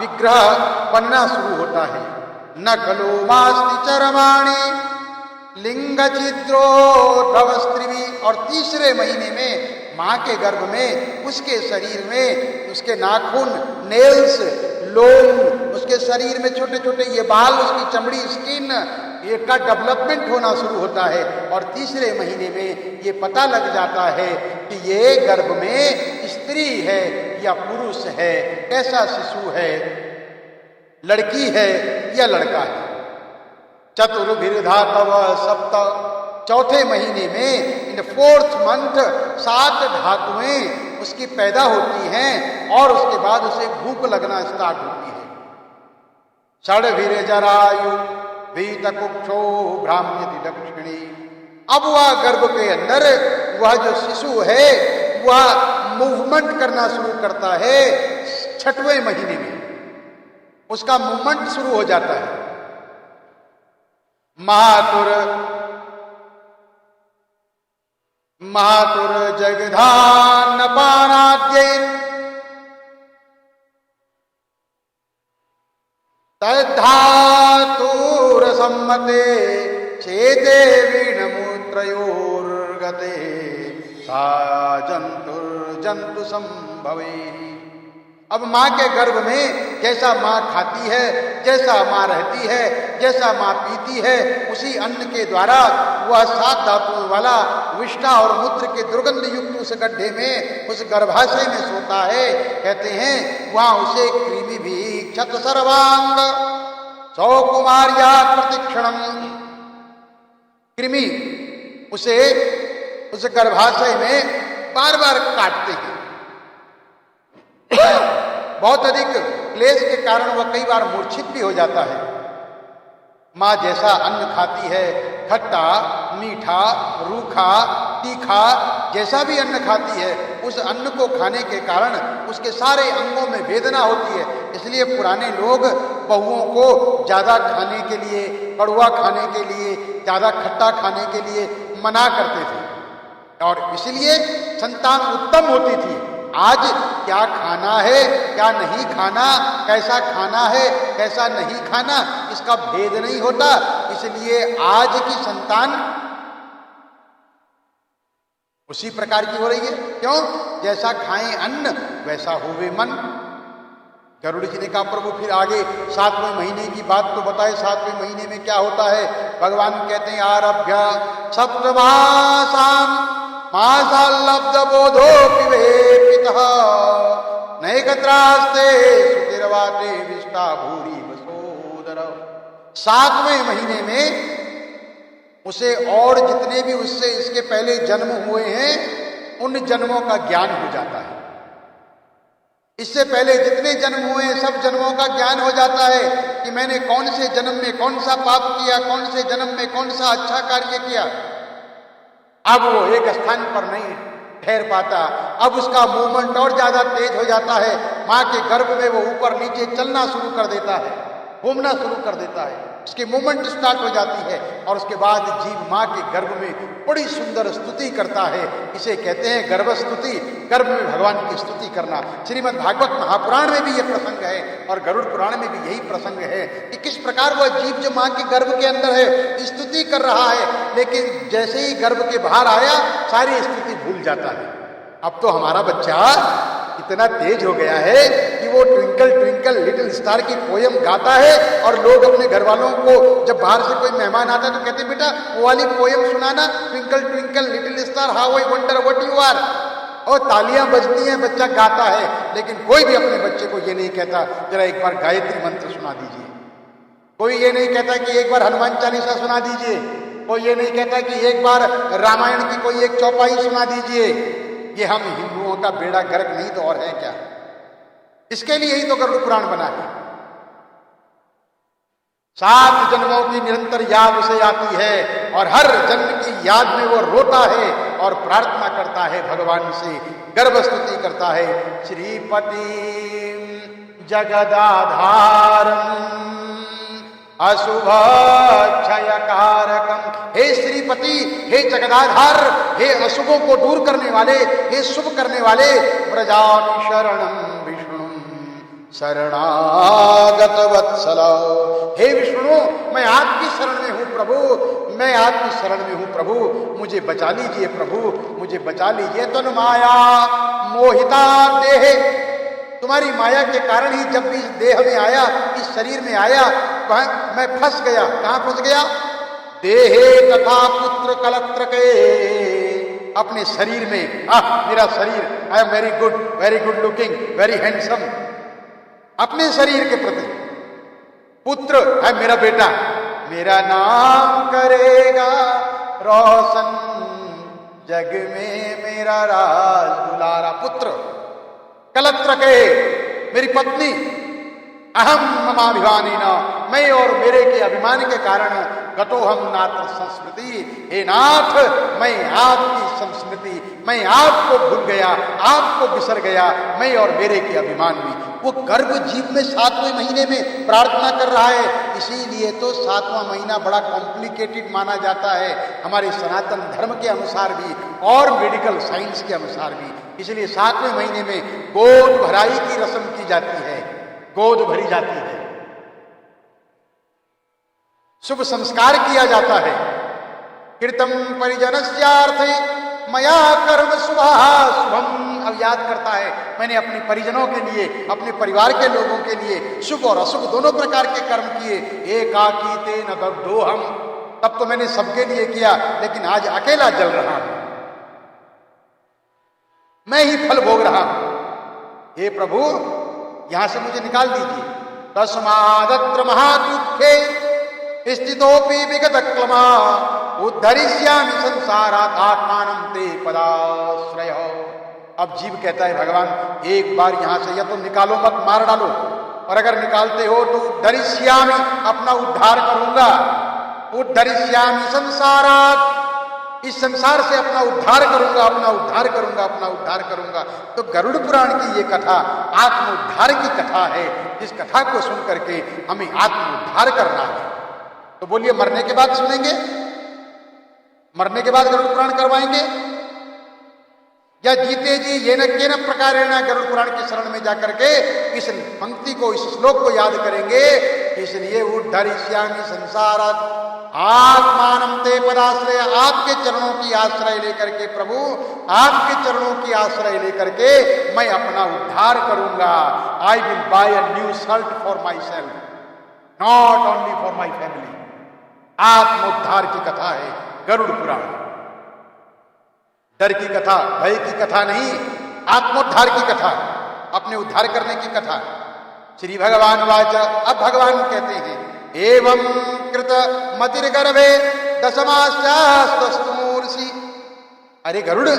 विग्रह बनना शुरू होता है। न खलु मास्ति चरमाणि लिंग छिद्रो ध्रवस्त्रिवी, और तीसरे महीने में माँ के गर्भ में उसके शरीर में उसके नाखून, नेल्स, लोम, उसके शरीर में छोटे छोटे ये बाल, उसकी चमड़ी, स्किन, ये का डेवलपमेंट होना शुरू होता है। और तीसरे महीने में ये पता लग जाता है कि ये गर्भ में स्त्री है या पुरुष है, कैसा शिशु है, लड़की है या लड़का है। चतुर्भिर्धातव सप्त, चौथे महीने में इन 4th मंथ 7 धातुएं उसकी पैदा होती हैं और उसके बाद उसे भूख लगना स्टार्ट होती है। षड्भिर्जरायु वीतकुक्षो भ्राम्यति दक्षिणी। अब वह गर्भ के अंदर वह जो शिशु है वह मूवमेंट करना शुरू करता है। 6वें महीने में उसका मूवमेंट शुरू हो जाता है। मातुर जगधान पानाद्यै तद्धातुर सम्मते चेते वीणमूत्रयोर्गते सा जंतु संभवे। अब माँ के गर्भ में जैसा माँ खाती है, जैसा माँ रहती है, जैसा माँ पीती है, उसी अन्न के द्वारा वह 7 धातुओं वाला विष्ठा और मूत्र के दुर्गंध युक्त उस गड्ढे में, उस गर्भाशय में सोता है। कहते हैं वहां उसे कृमि भी क्षत सर्वांग सौकुमार्या प्रतिक्षणम। कृमि उसे उस गर्भाशय में बार बार काटते हैं। बहुत अधिक क्लेश के कारण वह कई बार मूर्छित भी हो जाता है। माँ जैसा अन्न खाती है, खट्टा, मीठा, रूखा, तीखा, जैसा भी अन्न खाती है, उस अन्न को खाने के कारण उसके सारे अंगों में वेदना होती है। इसलिए पुराने लोग बहुओं को ज्यादा खाने के लिए, कड़वा खाने के लिए, ज्यादा खट्टा खाने के लिए मना करते थे और इसलिए संतान उत्तम होती थी। आज क्या खाना है, क्या नहीं खाना, कैसा खाना है, कैसा नहीं खाना, इसका भेद नहीं होता। इसलिए आज की संतान उसी प्रकार की हो रही है। क्यों? जैसा खाएं अन्न वैसा होवे मन। गरुड़ जी ने कहा प्रभु फिर आगे 7वें महीने की बात तो बताए। 7वें महीने में क्या होता है? भगवान कहते हैं आरभ्य सप्तमासाम मासाल्लब्ध बोधो पिवेपितः नैकत्रास्ते सुतिर्वाटे विष्टा भूरि वसोदर। 7वें महीने में उसे और जितने भी उससे इसके पहले जन्म हुए हैं उन जन्मों का ज्ञान हो जाता है। इससे पहले जितने जन्म हुए हैं सब जन्मों का ज्ञान हो जाता है कि मैंने कौन से जन्म में कौन सा पाप किया, कौन से जन्म में कौन सा अच्छा कार्य किया। अब वो एक स्थान पर नहीं ठहर पाता। अब उसका मूवमेंट और ज्यादा तेज हो जाता है। माँ के गर्भ में वो ऊपर नीचे चलना शुरू कर देता है, घूमना शुरू कर देता है, उसकी मूवमेंट स्टार्ट हो जाती है और उसके बाद जीव माँ के गर्भ में बड़ी सुंदर स्तुति करता है। इसे कहते हैं गर्भ स्तुति, गर्भ में भगवान की स्तुति करना। श्रीमद् भागवत महापुराण में भी यह प्रसंग है और गरुड़ पुराण में भी यही प्रसंग है कि किस प्रकार वह जीव जो माँ के गर्भ के अंदर है स्तुति कर रहा है, लेकिन जैसे ही गर्भ के बाहर आया सारी स्तुति भूल जाता है। अब तो हमारा बच्चा इतना तेज हो गया है कि वो ट्विंकल ट्विंकल लिटिल स्टार की पोयम गाता है और लोग अपने घर वालों को जब बाहर से कोई मेहमान आता है तो कहते हैं बेटा वो वाली पोयम सुनाना, twinkle twinkle little star how I wonder what you are. और तालियां बजती हैं, बच्चा गाता है, लेकिन कोई भी अपने बच्चे को ये नहीं कहता जरा एक बार गायत्री मंत्र सुना दीजिए। कोई ये नहीं कहता कि एक बार हनुमान चालीसा सुना दीजिए। कोई ये नहीं कहता कि एक बार रामायण की कोई एक चौपाई सुना दीजिए। ये हम हिंदुओं का बेड़ा गर्क नहीं तो और है क्या? इसके लिए ही तो गरुड़ पुराण बना है। 7 जन्मों की निरंतर याद उसे आती है और हर जन्म की याद में वो रोता है और प्रार्थना करता है भगवान से, गर्भ स्तुति करता है। श्रीपति जगदाधारम अशुभ क्षय कारकम। हे श्रीपति, हे जगदाधार, हे अशुभों को दूर करने वाले, हे शुभ करने वाले, व्रजामि शरणम विष्णु शरणागत वत्सल। हे विष्णु, मैं आपकी शरण में हूं प्रभु, मैं आपकी शरण में हूं प्रभु, मुझे बचा लीजिए प्रभु, मुझे बचा लीजिए। तनु माया मोहिता देहे, तुम्हारी माया के कारण ही जब भी इस देह में आया, इस शरीर में आया, मैं फंस गया। कहां फंस गया? देहे तथा पुत्र कलत्र के, अपने शरीर में। मेरा शरीर, I am very good looking, very handsome, अपने शरीर के प्रति। पुत्र है मेरा बेटा, मेरा नाम करेगा रोशन, जग में मेरा राज दुलारा। पुत्र कलत्र के, मेरी पत्नी। अहम ममाभिमानी न, मैं और मेरे के अभिमान के कारण गतो हम नात्र संस्मृति, हे नाथ, मैं आपकी संस्मृति, मैं आपको भूल गया, आपको बिसर गया, मैं और मेरे के अभिमान में। वो गर्भ जीव में 7वें महीने में प्रार्थना कर रहा है, इसीलिए तो 7वां महीना बड़ा कॉम्प्लिकेटेड माना जाता है हमारे सनातन धर्म के अनुसार भी और मेडिकल साइंस के अनुसार भी। इसलिए 7वें महीने में गोद भराई की रस्म की जाती है, गोद भरी जाती है, शुभ संस्कार किया जाता है। कृतम परिजनस्यार्थे मया कर्म शुभम। अब याद करता है, मैंने अपने परिजनों के लिए, अपने परिवार के लोगों के लिए शुभ और अशुभ दोनों प्रकार के कर्म किए। एकाकी तेन दग्धोहम, तब तो मैंने सबके लिए किया, लेकिन आज अकेला जल रहा हूं, मैं ही फल भोग रहा हूं। हे प्रभु, यहां से मुझे निकाल दीजिए। तस्मादत्र महादुखे स्थितोपि विगत क्लमा, उद्धरिष्यामि संसारात् आत्मानं ते पदाश्रय। अब जीव कहता है, भगवान एक बार यहां से या तो निकालो मत, मार डालो, और अगर निकालते हो तो उद्धरिष्यामि, अपना उद्धार करूंगा। उद्धरिष्यामि संसारात्, इस संसार से अपना उद्धार करूंगा, अपना उद्धार करूंगा, अपना उद्धार करूंगा। तो गरुड़ पुराण की ये कथा आत्म उद्धार की कथा है, जिस कथा को सुन करके हमें आत्म उद्धार करना है। तो बोलिए, मरने के बाद सुनेंगे, मरने के बाद गरुड़ पुराण करवाएंगे, या जीते जी ये न के न प्रकारेण गरुड़ पुराण की शरण में जाकर के इस पंक्ति को, इस श्लोक को याद करेंगे। इसलिए उद्धरिष्यामि संसारात् आत्मानं ते पदाश्रय, आपके चरणों की आश्रय लेकर के प्रभु, आपके चरणों की आश्रय लेकर के मैं अपना उद्धार करूंगा। I will buy a new shirt for myself, not only for my family. आत्मोद्धार की कथा है गरुड़ पुराण, डर की कथा, भय की कथा नहीं, आत्मोद्धार की कथा, अपने उद्धार करने की कथा। श्री भगवान वाच, अब भगवान कहते हैं, एवं कृत मतिर्गर्भे दशमाश्चास्तु मूर्षि। अरे गरुड़,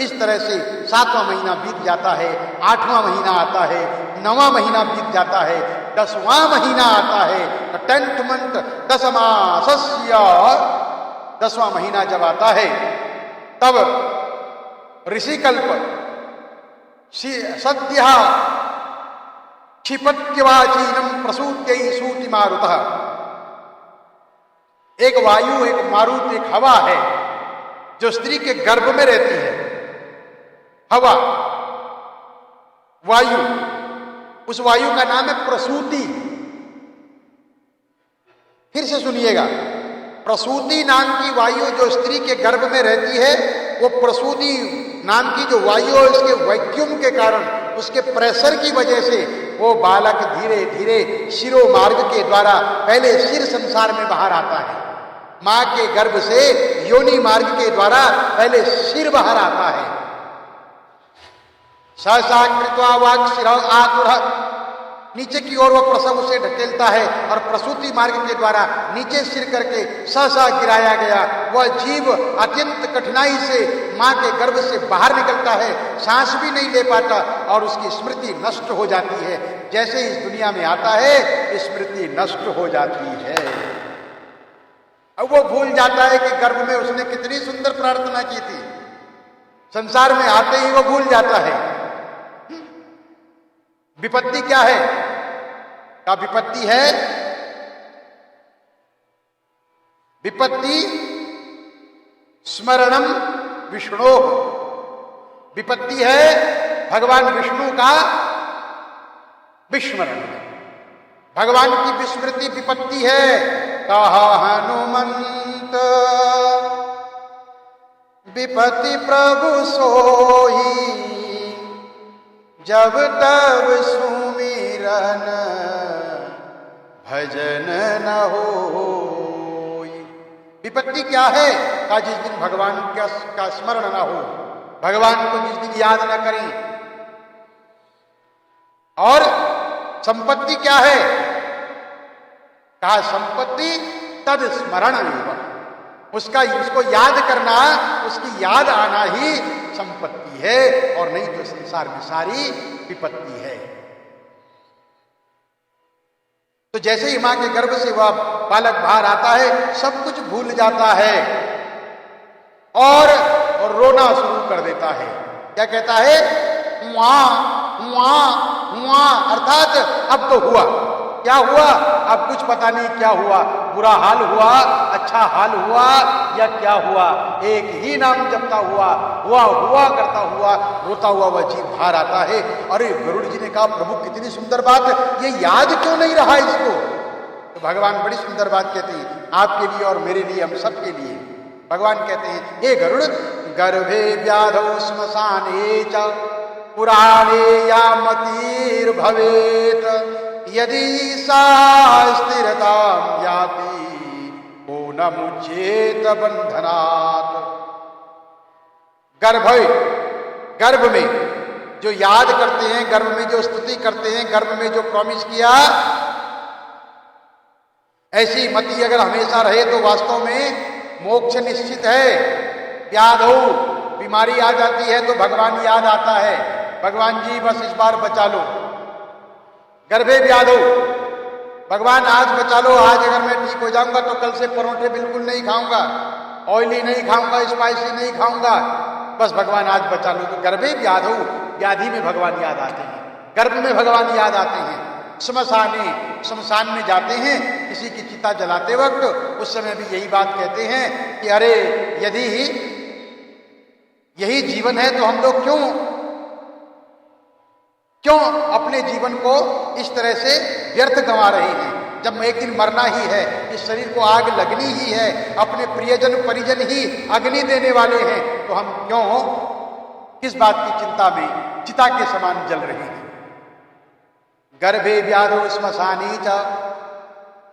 इस तरह से 7वां महीना बीत जाता है, 8वां महीना आता है, 9वां महीना बीत जाता है, 10वां महीना आता है, 10th मंथ दशमासस्य। 10वां महीना जब आता है, तब ऋषिकल्प सद्य क्षिपत्यवाचीनम प्रसूत्यै सूति मारुतः। एक वायु, एक मारुत, एक हवा है जो स्त्री के गर्भ में रहती है। हवा, वायु, उस वायु का नाम है प्रसूति। फिर से सुनिएगा, प्रसूति नाम की वायु जो स्त्री के गर्भ में रहती है, वो प्रसूति नाम की जो वायु है, उसके वैक्यूम के कारण, उसके प्रेशर की वजह से वो बालक धीरे धीरे शिरो मार्ग के द्वारा पहले शिर संसार में बाहर आता है। मां के गर्भ से योनि मार्ग के द्वारा पहले शिर बाहर आता है। सहसा कृत्वा वाक् शिरः आतुरः, नीचे की ओर वो प्रसव उसे ढकेलता है, और प्रसूति मार्ग के द्वारा नीचे सिर करके सहसा गिराया गया वह जीव अत्यंत कठिनाई से मां के गर्भ से बाहर निकलता है, सांस भी नहीं ले पाता, और उसकी स्मृति नष्ट हो जाती है। जैसे इस दुनिया में आता है, स्मृति नष्ट हो जाती है। अब वो भूल जाता है कि गर्भ में उसने कितनी सुंदर प्रार्थना की थी। संसार में आते ही वो भूल जाता है। विपत्ति क्या है? क्या विपत्ति है? विपत्ति स्मरणम विष्णु। विपत्ति है भगवान विष्णु का विस्मरण में। भगवान की विस्मृति विपत्ति है। कहा हनुमंत विपत्ति प्रभु सोई, जब तब सुमिरन भजन न होई। विपत्ति क्या है? का जिस दिन भगवान का स्मरण न हो, भगवान को जिस दिन याद न करें। और संपत्ति क्या है? कहा संपत्ति तद स्मरण एवं, उसको याद करना, उसकी याद आना ही संपत्ति है, और नहीं तो संसार में सारी विपत्ति है। तो जैसे ही मां के गर्भ से वह बालक बाहर आता है, सब कुछ भूल जाता है और रोना शुरू कर देता है। क्या कहता है? हुआ हुआ हुआ, अर्थात अब तो हुआ। क्या हुआ? अब कुछ पता नहीं क्या हुआ, बुरा हाल हुआ, अच्छा हाल हुआ, या क्या हुआ। एक ही नाम जपता हुआ, हुआ हुआ करता हुआ, रोता हुआ वह जीव बाहर आता है। अरे गरुड़ जी ने कहा, प्रभु कितनी सुंदर बात, ये याद क्यों नहीं रहा इसको? तो भगवान बड़ी सुंदर बात कहते हैं, आपके लिए और मेरे लिए, हम सबके लिए। भगवान कहते हैं, हे गरुड़, गर्भे व्याधौ श्मशाने च पुराणे या मतिर्भवेत, यदि सा स्थिरतां याति को न मुच्येत बंधनात्। गर्भ में जो याद करते हैं, गर्भ में जो स्तुति करते हैं, गर्भ में जो प्रॉमिस किया, ऐसी मति अगर हमेशा रहे तो वास्तव में मोक्ष निश्चित है। व्याधौ, बीमारी आ जाती है तो भगवान याद आता है, भगवान जी बस इस बार बचा लो। गर्भे व्याधो, भगवान आज बचा लो, आज अगर मैं ठीक हो जाऊंगा तो कल से परोठे बिल्कुल नहीं खाऊंगा, ऑयली नहीं खाऊंगा, स्पाइसी नहीं खाऊंगा, बस भगवान आज बचा लो। तो गर्भे व्याधो, व्याधि में भगवान याद आते हैं, गर्भ में भगवान याद आते हैं। श्मशाने, श्मशान में जाते हैं किसी की चिता जलाते वक्त, उस समय भी यही बात कहते हैं कि अरे यदि यही जीवन है तो हम लोग क्यों अपने जीवन को इस तरह से व्यर्थ गंवा रहे हैं, जब एक दिन मरना ही है, इस शरीर को आग लगनी ही है, अपने प्रियजन परिजन ही अग्नि देने वाले हैं, तो हम क्यों किस बात की चिंता में चिता के समान जल रहे हैं। गर्भे व्याधो श्मशानी च।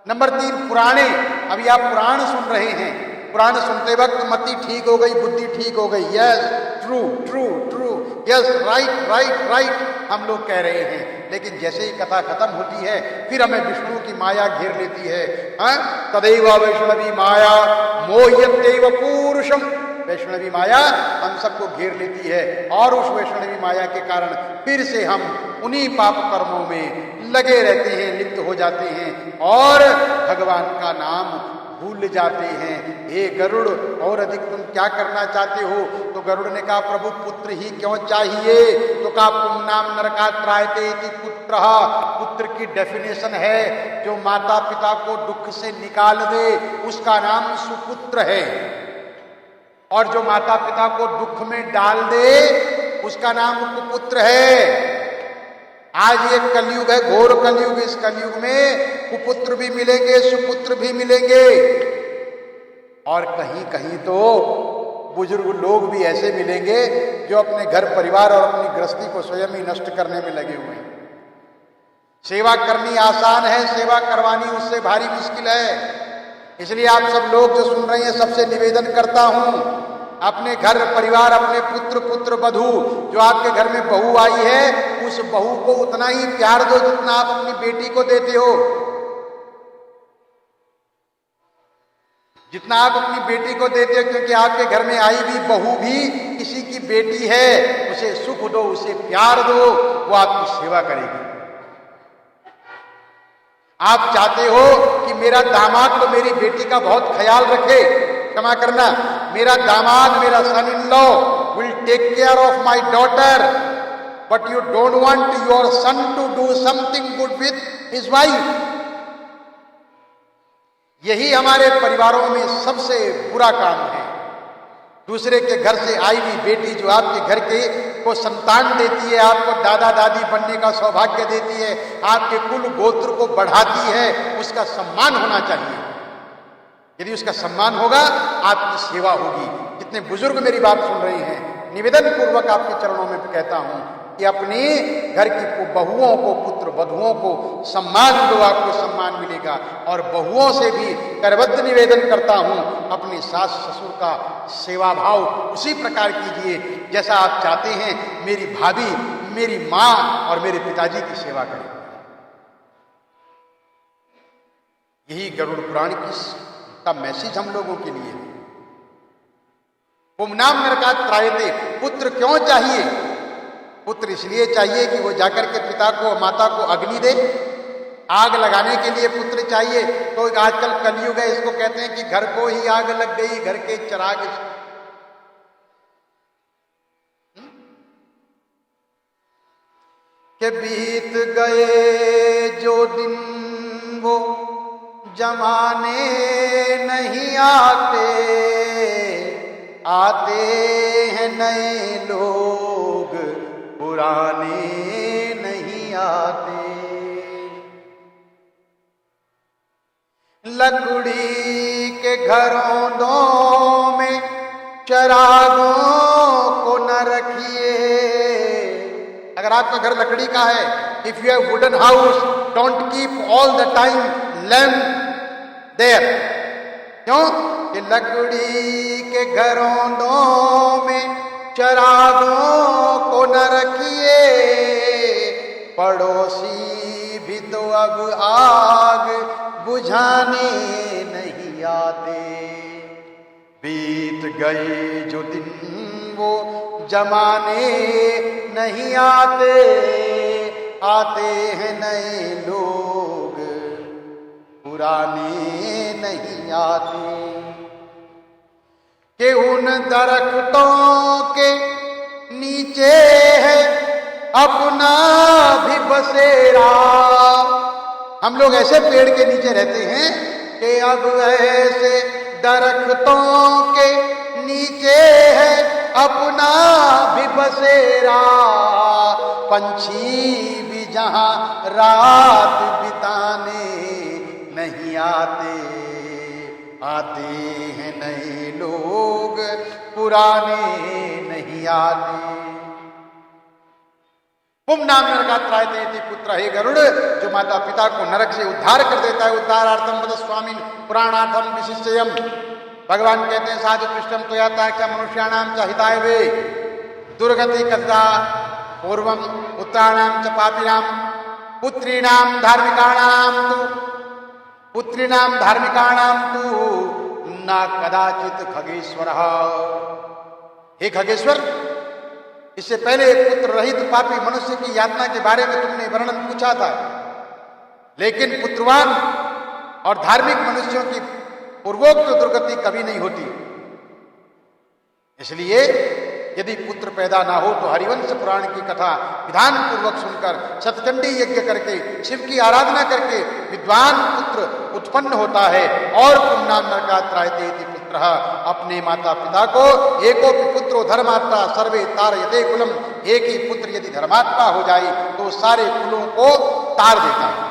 नंबर 3, पुराणे। अभी आप पुराण सुन रहे हैं, पुराण सुनते वक्त मति ठीक हो गई, बुद्धि ठीक हो गई, yes true true true, yes right right right, हम लोग कह रहे हैं। लेकिन जैसे ही कथा खत्म होती है, फिर हमें विष्णु की माया घेर लेती है। तदैव वैष्णवी माया मोह्यत्यैव पूरुषम। वैष्णवी माया हम सबको घेर लेती है, और उस वैष्णवी माया के कारण फिर से हम उन्हीं पाप कर्मों में लगे रहते हैं, लिप्त हो जाते हैं, और भगवान का नाम भूल जाते हैं। हे गरुड़, और अधिक तुम क्या करना चाहते हो? तो गरुड़ ने कहा, प्रभु पुत्र ही क्यों चाहिए? तो कहा, पुण्णाम नरकात्रायते इति पुत्र। पुत्र की डेफिनेशन है जो माता पिता को दुख से निकाल दे, उसका नाम सुपुत्र है, और जो माता पिता को दुख में डाल दे, उसका नाम कुपुत्र है। आज ये कलयुग है, घोर कलयुग। इस कलयुग में कुपुत्र भी मिलेंगे, सुपुत्र भी मिलेंगे, और कहीं कहीं तो बुजुर्ग लोग भी ऐसे मिलेंगे जो अपने घर परिवार और अपनी गृहस्थी को स्वयं ही नष्ट करने में लगे हुए हैं। सेवा करनी आसान है, सेवा करवानी उससे भारी मुश्किल है। इसलिए आप सब लोग जो सुन रहे हैं, सबसे निवेदन करता हूं, अपने घर परिवार, अपने पुत्र पुत्र वधू, जो आपके घर में बहू आई है, उस बहू को उतना ही प्यार दो जितना आप अपनी बेटी को देते हो। जितना आप अपनी बेटी को देते हो, क्योंकि आपके घर में आई भी बहू भी किसी की बेटी है। उसे सुख दो, उसे प्यार दो, वो आपकी सेवा करेगी। आप चाहते हो कि मेरा दामाद तो मेरी बेटी का बहुत ख्याल रखे, क्षमा करना, मेरा दामाद, मेरा son in law will take care of my daughter, but you don't want your son to do something good with his wife. यही हमारे परिवारों में सबसे बुरा काम है। दूसरे के घर से आई हुई बेटी जो आपके घर के को संतान देती है, आपको दादा दादी बनने का सौभाग्य देती है, आपके कुल गोत्र को बढ़ाती है, उसका सम्मान होना चाहिए। यदि उसका सम्मान होगा, आपकी सेवा होगी। जितने बुजुर्ग मेरी बात सुन रहे हैं, निवेदन पूर्वक आपके चरणों में कहता हूं कि अपने घर की बहुओं को, पुत्र वधुओं को सम्मान दो, आपको सम्मान मिलेगा। और बहुओं से भी करबद्ध निवेदन करता हूं, अपने सास ससुर का सेवा भाव उसी प्रकार कीजिए जैसा आप चाहते हैं मेरी भाभी, मेरी मां और मेरे पिताजी की सेवा करें। यही गरुड़ पुराण का मैसेज हम लोगों के लिए है। पुमनाम नरकात् त्रायते, पुत्र क्यों चाहिए? पुत्र इसलिए चाहिए कि वो जाकर के पिता को, माता को अग्नि दे। आग लगाने के लिए पुत्र चाहिए। तो आजकल कलयुग है, इसको कहते हैं कि घर को ही आग लग गई, घर के चिराग। के बीत गए जो दिन वो जमाने नहीं आते, आते हैं नए लोग, पुराने नहीं आते। लकड़ी के घरों में चिरागों को न रखिए। अगर आपका घर लकड़ी का है, if you have wooden house, don't keep all the time lamp there. क्यों? कि लकड़ी के घरों में चिरागों को न रखिए, पड़ोसी भी तो अब आग बुझाने नहीं आते। बीत गए जो दिन वो जमाने नहीं आते, आते हैं नए लोग, पुराने नहीं आते। कि उन दरख्तों के नीचे है अपना भी बसेरा। हम लोग ऐसे पेड़ के नीचे रहते हैं कि अब ऐसे दरख्तों के नीचे है अपना भी बसेरा। पंछी भी जहां रात बिताने नहीं आते, आते हैं नए लोग, पुराने नहीं आते। पुमनाम नरकात् त्रायते पुत्र, हे गरुड़, जो माता पिता को नरक से उद्धार कर देता है। उद्धारार्थम वद स्वामी पुराणार्थम विशिष्यम। भगवान कहते हैं साधु पृष्ठम तो याता क्या मनुष्याणाम च हिताय वे दुर्गति कदा पूर्वम उत्तराणाम च पापिनाम पुत्रीणाम धार्मिकाणाम तु न कदाचित खगेश्वर। हे खगेश्वर, इससे पहले पुत्र रहित पापी मनुष्य की यातना के बारे में तुमने वर्णन पूछा था, लेकिन पुत्रवान और धार्मिक मनुष्यों की पूर्वोक्त दुर्गति कभी नहीं होती। इसलिए यदि पुत्र पैदा ना हो तो हरिवंश पुराण की कथा विधान पूर्वक सुनकर, सतचंडी यज्ञ करके, शिव की आराधना करके विद्वान पुत्र उत्पन्न होता है। और पुमनाम नरकात् त्रायते इति पुत्रः, अपने माता पिता को एकोपि पुत्रो धर्मात्मा सर्वे तारयते कुलम, एक ही पुत्र यदि धर्मात्मा हो जाए तो सारे कुलों को तार देता है।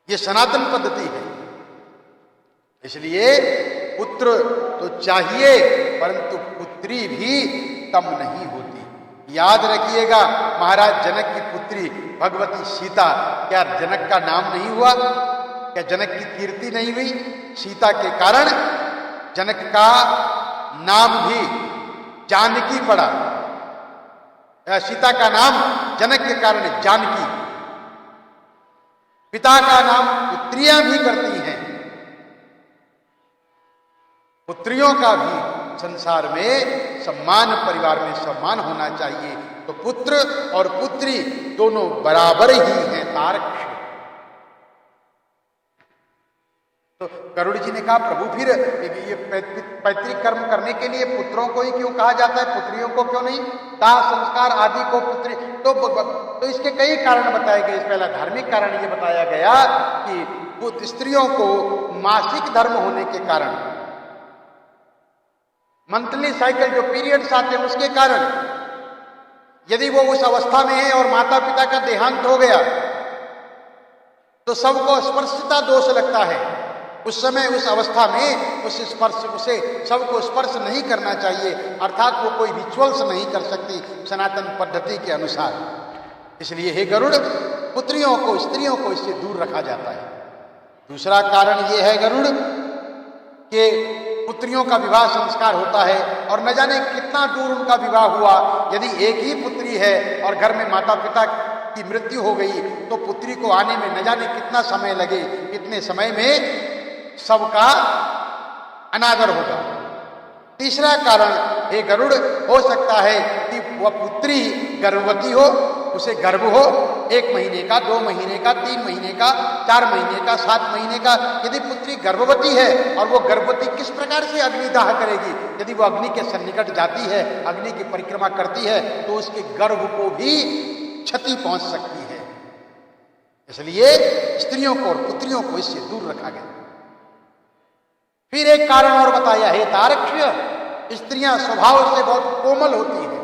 ये सनातन पद्धति है। इसलिए पुत्र तो चाहिए, परंतु पुत्री भी कम नहीं होती। याद रखिएगा, महाराज जनक की पुत्री भगवती सीता, क्या जनक का नाम नहीं हुआ? क्या जनक की कीर्ति नहीं हुई? सीता के कारण जनक का नाम भी जानकी पड़ा। सीता का नाम जनक के कारण जानकी। पिता का नाम पुत्रियां भी करती हैं। पुत्रियों का भी संसार में सम्मान, परिवार में सम्मान होना चाहिए। तो पुत्र और पुत्री दोनों बराबर ही हैं, तारक। तो गरुड़ जी ने कहा, प्रभु फिर ये पैतृक कर्म करने के लिए पुत्रों को ही क्यों कहा जाता है, पुत्रियों को क्यों नहीं? दाह संस्कार आदि को तो इसके कई कारण बताए गए। पहला धार्मिक कारण ये बताया गया कि स्त्रियों को मासिक धर्म होने के कारण, मंथली साइकिल जो पीरियड्स आते हैं उसके कारण, यदि वो उस अवस्था में है और माता पिता का देहांत हो गया तो सबको स्पर्शता दोष लगता है। उस समय उस अवस्था में उसे सबको स्पर्श नहीं करना चाहिए, अर्थात वो कोई रिचुअल्स नहीं कर सकती सनातन पद्धति के अनुसार। इसलिए हे गरुड़, पुत्रियों को, स्त्रियों को इससे दूर रखा जाता है। दूसरा कारण ये है गरुड़ कि पुत्रियों का विवाह संस्कार होता है और न जाने कितना दूर उनका विवाह हुआ। यदि एक ही पुत्री है और घर में माता पिता की मृत्यु हो गई तो पुत्री को आने में न जाने कितना समय लगे, इतने समय में सबका अनादर होगा। तीसरा कारण हे गरुड़, हो सकता है कि वह पुत्री गर्भवती हो, उसे गर्भ हो 1 महीने का, 2 महीने का, 3 महीने का, 4 महीने का, 7 महीने का। यदि पुत्री गर्भवती है और वो गर्भवती किस प्रकार से अग्निदाह करेगी, यदि वो अग्नि के सन्निकट जाती है, अग्नि की परिक्रमा करती है तो उसके गर्भ को भी क्षति पहुंच सकती है। इसलिए स्त्रियों को और पुत्रियों को इससे दूर रखा गया। फिर एक कारण और बताया है तारक्ष्य, स्त्रियां स्वभाव से बहुत कोमल होती हैं।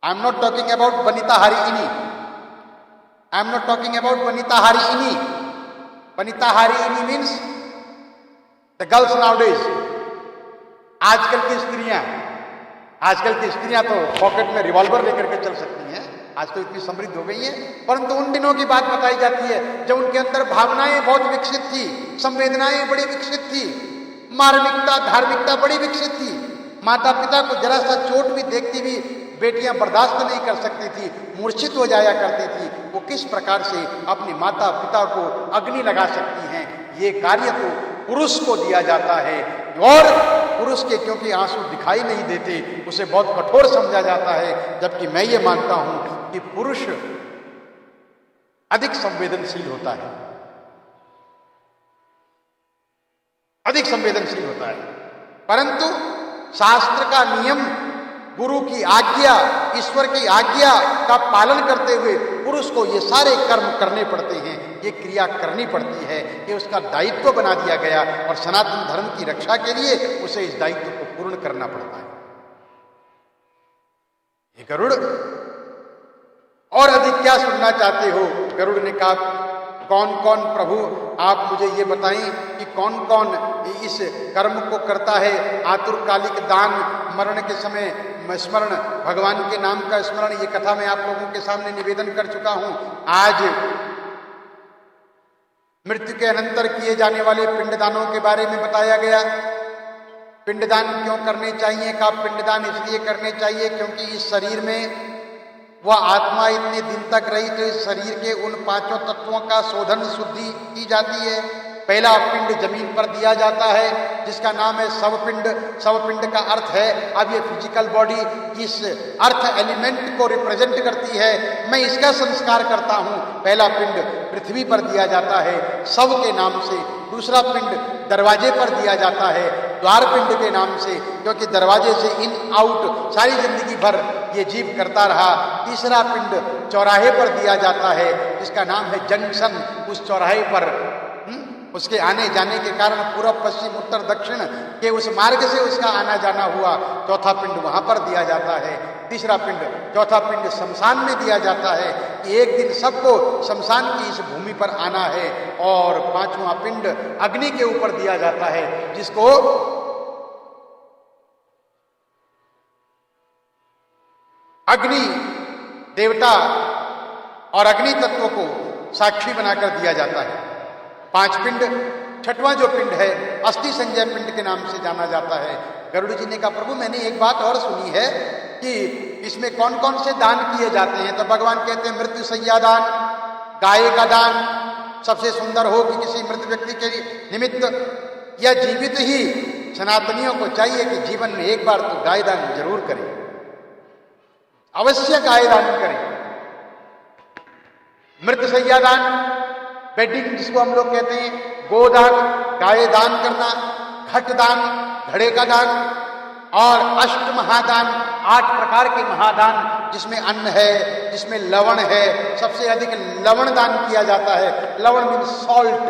आई am not talking about Vanita Harini, I am not talking about Vanita Harini. Vanita Harini means the girls nowadays. आजकल की स्त्रियां तो पॉकेट में रिवॉल्वर लेकर के चल सकती हैं, आज तो इतनी समृद्ध हो गई है। परंतु उन दिनों की बात बताई जाती है जब उनके अंदर भावनाएं बहुत विकसित थी, संवेदनाएं बड़ी विकसित थी, मार्मिकता, धार्मिकता बड़ी विकसित थी। माता पिता को जरा सा चोट भी देखती भी बेटियां बर्दाश्त नहीं कर सकती थी, मूर्छित हो जाया करती थी। वो किस प्रकार से अपने माता पिता को अग्नि लगा सकती हैं, ये कार्य तो पुरुष को दिया जाता है। और पुरुष के क्योंकि आंसू दिखाई नहीं देते, उसे बहुत कठोर समझा जाता है। जबकि मैं ये मानता हूं कि पुरुष अधिक संवेदनशील होता है, अधिक संवेदनशील होता है। परंतु शास्त्र का नियम, गुरु की आज्ञा, ईश्वर की आज्ञा का पालन करते हुए पुरुष को ये सारे कर्म करने पड़ते हैं, ये क्रिया करनी पड़ती है। ये उसका दायित्व बना दिया गया और सनातन धर्म की रक्षा के लिए उसे इस दायित्व को पूर्ण करना पड़ता है। ये गरुड़, और अधिक क्या सुनना चाहते हो? गरुड़ ने कहा, कौन कौन प्रभु आप मुझे ये बताएं कि कौन कौन इस कर्म को करता है। आतुरकालिक दान, मरण के समय स्मरण, भगवान के नाम का स्मरण, ये कथा मैं आप लोगों के सामने निवेदन कर चुका हूं। आज मृत्यु के अनंतर किए जाने वाले पिंडदानों के बारे में बताया गया। पिंडदान क्यों करने चाहिए? का पिंडदान इसलिए करने चाहिए क्योंकि इस शरीर में वह आत्मा इतने दिन तक रही तो इस शरीर के उन 5 तत्वों का शोधन शुद्धि की जाती है। पहला पिंड जमीन पर दिया जाता है जिसका नाम है शवपिंड। शवपिंड का अर्थ है, अब ये फिजिकल बॉडी इस अर्थ एलिमेंट को रिप्रेजेंट करती है, मैं इसका संस्कार करता हूं। पहला पिंड पृथ्वी पर दिया जाता है शव के नाम से। दूसरा पिंड दरवाजे पर दिया जाता है द्वार पिंड के नाम से, क्योंकि दरवाजे से इन आउट सारी जिंदगी भर ये जीव करता रहा। तीसरा पिंड चौराहे पर दिया जाता है जिसका नाम है जंक्शन। उस चौराहे पर उसके आने जाने के कारण पूर्व पश्चिम उत्तर दक्षिण के उस मार्ग से उसका आना जाना हुआ। चौथा पिंड वहां पर दिया जाता है। तीसरा पिंड, चौथा पिंड शमशान में दिया जाता है कि एक दिन सबको शमशान की इस भूमि पर आना है। और 5वां पिंड अग्नि के ऊपर दिया जाता है जिसको अग्नि देवता और अग्नि तत्व को साक्षी बनाकर दिया जाता है। 5 पिंड। 6वां जो पिंड है अस्थि संजय पिंड के नाम से जाना जाता है। गरुड़ जी ने कहा, प्रभु मैंने एक बात और सुनी है कि इसमें कौन कौन से दान किए जाते हैं। तो भगवान कहते हैं मृत्यु शैया दान, गाय का दान सबसे सुंदर हो कि किसी मृत व्यक्ति के निमित्त, या जीवित ही सनातनियों को चाहिए कि जीवन में एक बार तो गाय दान जरूर करें, अवश्य गाय दान करें। मृत शैया दान, बेडिंग जिसको हम लोग कहते हैं, गोदान, गाय दान करना, घट दान, घड़े का दान, और अष्ट महादान 8 प्रकार के महादान, जिसमें अन्न है, जिसमें लवण है, सबसे अधिक लवण दान किया जाता है। लवण मीन सॉल्ट,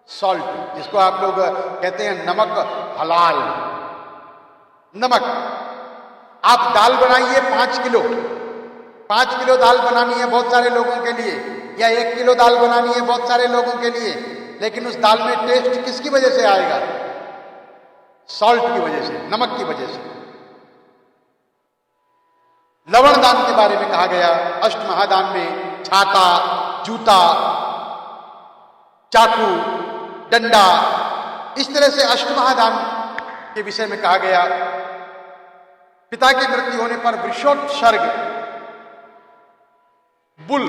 सॉल्ट जिसको आप लोग कहते हैं नमक हलाल, नमक। आप दाल बनाइए 5 किलो, 5 किलो दाल बनानी है बहुत सारे लोगों के लिए, या 1 किलो दाल बनानी है बहुत सारे लोगों के लिए, लेकिन उस दाल में टेस्ट किसकी वजह से आएगा? सॉल्ट की वजह से, नमक की वजह से। लवण दान के बारे में कहा गया अष्टमहादान में छाता, जूता, चाकू, डंडा, इस तरह से अष्टमहादान के विषय में कहा गया। पिता की मृत्यु होने पर वृषोत्सर्ग, बुल,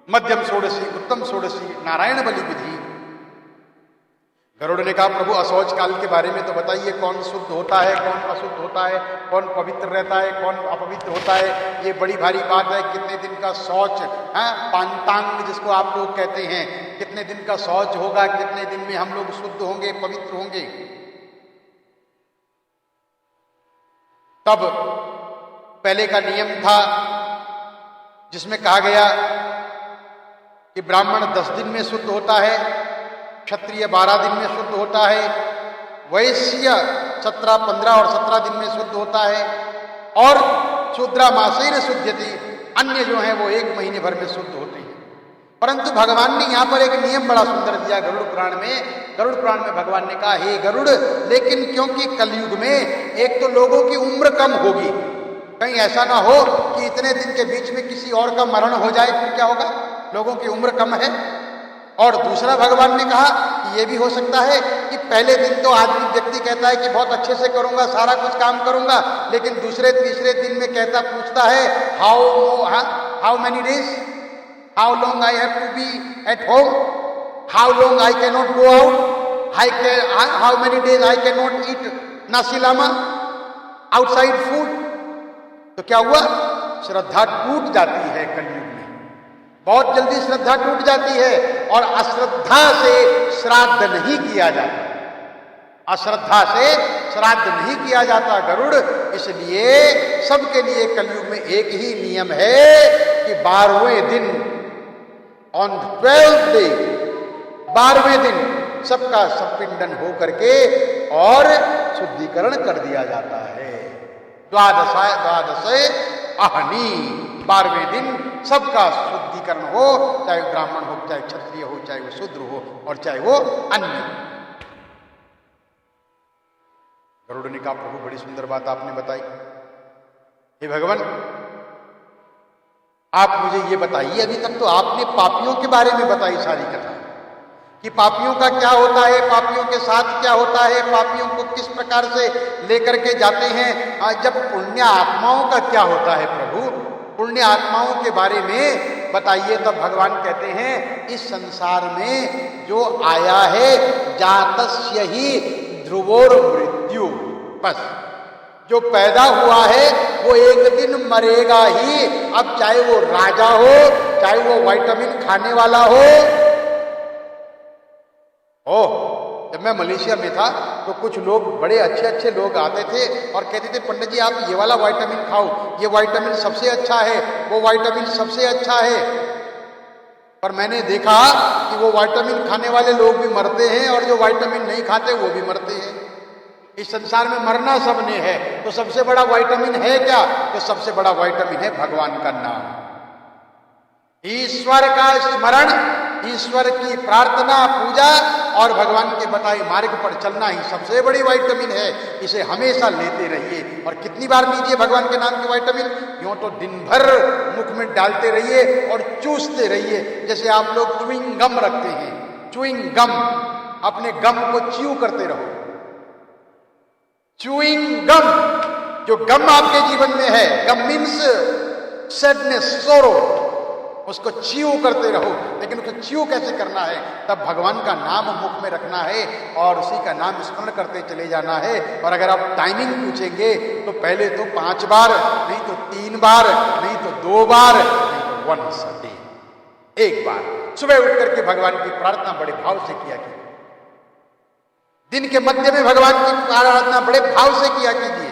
मध्यम षोडशी, उत्तम षोडशी, नारायण बलि विधि। गरुड़ ने कहा प्रभु अशौच काल के बारे में तो बताइए, कौन शुद्ध होता है, कौन अशुद्ध होता है, कौन पवित्र रहता है, कौन अपवित्र होता है। ये बड़ी भारी बात है। कितने दिन का शौच है, पांतांग जिसको आप लोग कहते हैं, कितने दिन का शौच होगा, कितने दिन में हम लोग शुद्ध होंगे, पवित्र होंगे। तब पहले का नियम था जिसमें कहा गया कि ब्राह्मण 10 दिन में शुद्ध होता है, क्षत्रिय 12 दिन में शुद्ध होता है, वैश्य 17, 15 और 17 दिन में शुद्ध होता है, और शूद्रा मासेन शुद्ध्यति, अन्य जो है वो 1 महीने भर में शुद्ध होते हैं। परंतु भगवान ने यहाँ पर एक नियम बड़ा सुंदर दिया गरुड़ पुराण में। गरुड़ पुराण में भगवान ने कहा हे गरुड़, लेकिन क्योंकि कलयुग में एक तो लोगों की उम्र कम होगी, कहीं ऐसा ना हो कि इतने दिन के बीच में किसी और का मरण हो जाए, फिर क्या होगा? लोगों की उम्र कम है। और दूसरा भगवान ने कहा कि ये भी हो सकता है कि पहले दिन तो आदमी व्यक्ति कहता है कि बहुत अच्छे से करूंगा, सारा कुछ काम करूंगा, लेकिन दूसरे तीसरे दिन में कहता पूछता है how many days, how long I have to be at home, how long I can not go out, how many days I can not eat नासिलामा, आउटसाइड फूड। तो क्या हुआ? श्रद्धा टूट जाती है कलयुग में, बहुत जल्दी श्रद्धा टूट जाती है, और अश्रद्धा से श्राद्ध नहीं किया जाता, अश्रद्धा से श्राद्ध नहीं किया जाता गरुड़। इसलिए सबके लिए कलयुग में एक ही नियम है कि 12वें दिन, ऑन 12th डे, 12वें दिन सबका पिंडन हो करके और शुद्धिकरण कर दिया जाता है। द्वादशे आहनी, 12वें दिन सबका शुद्धिकरण हो, चाहे ब्राह्मण हो, चाहे क्षत्रिय हो, चाहे वो शूद्र हो, और चाहे वो अन्य। गरुड़ ने कहा प्रभु बड़ी सुंदर बात आपने बताई। हे भगवान, आप मुझे ये बताइए, अभी तक तो आपने पापियों के बारे में बताई सारी कथा, कि पापियों का क्या होता है, पापियों के साथ क्या होता है, पापियों को किस प्रकार से लेकर के जाते हैं। जब पुण्य आत्माओं का क्या होता है प्रभु, पुण्य आत्माओं के बारे में बताइए। तब भगवान कहते हैं इस संसार में जो आया है जातस्य ही ध्रुवोर मृत्यु, बस जो पैदा हुआ है वो एक दिन मरेगा ही। अब चाहे वो राजा हो, चाहे वो विटामिन खाने वाला हो। जब मैं मलेशिया में था तो कुछ लोग, बड़े अच्छे अच्छे लोग आते थे और कहते थे पंडित जी आप ये वाला विटामिन खाओ, ये विटामिन सबसे अच्छा है, वो विटामिन सबसे अच्छा है। पर मैंने देखा कि वो विटामिन खाने वाले लोग भी मरते हैं और जो विटामिन नहीं खाते वो भी मरते हैं। इस संसार में मरना सबने है, तो सबसे बड़ा विटामिन है क्या? तो सबसे बड़ा विटामिन है भगवान का नाम, ईश्वर का स्मरण, ईश्वर की प्रार्थना, पूजा और भगवान के बताए मार्ग पर चलना ही सबसे बड़ी विटामिन है। इसे हमेशा लेते रहिए। और कितनी बार लीजिए भगवान के नाम की विटामिन? यूं तो दिन भर मुख में डालते रहिए और चूसते रहिए। जैसे आप लोग च्युइंग गम रखते हैं, च्युइंग गम, अपने गम को च्यू करते रहो। च्युइंग गम, जो गम आपके जीवन में है, गम मीन्स सैडनेस, सोरो, उसको च्यू करते रहो। लेकिन उसको च्यू कैसे करना है? तब भगवान का नाम मुख में रखना है और उसी का नाम स्मरण करते चले जाना है। और अगर आप टाइमिंग पूछेंगे तो पहले तो 5 बार, नहीं तो 3 बार, नहीं तो 2 बार, नहीं तो वंस अ डे, एक बार सुबह उठ करके भगवान की प्रार्थना बड़े भाव से किया कीजिए। दिन के मध्य में भगवान की आराधना बड़े भाव से किया कीजिए।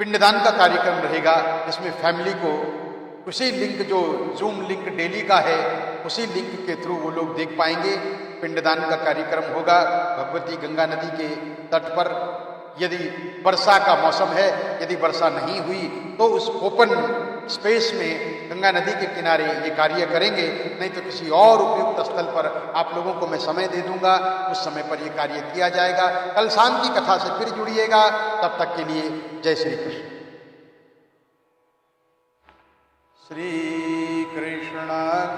पिंडदान का कार्यक्रम रहेगा, जिसमें फैमिली को उसी लिंक, जो जूम लिंक डेली का है, उसी लिंक के थ्रू वो लोग देख पाएंगे। पिंडदान का कार्यक्रम होगा भगवती गंगा नदी के तट पर। यदि वर्षा का मौसम है, यदि वर्षा नहीं हुई तो उस ओपन स्पेस में गंगा नदी के किनारे ये कार्य करेंगे, नहीं तो किसी और उपयुक्त स्थल पर आप लोगों को मैं समय दे दूंगा, उस समय पर ये कार्य किया जाएगा। कल शाम की कथा से फिर जुड़िएगा। तब तक के लिए जय श्री कृष्ण। श्री कृष्ण।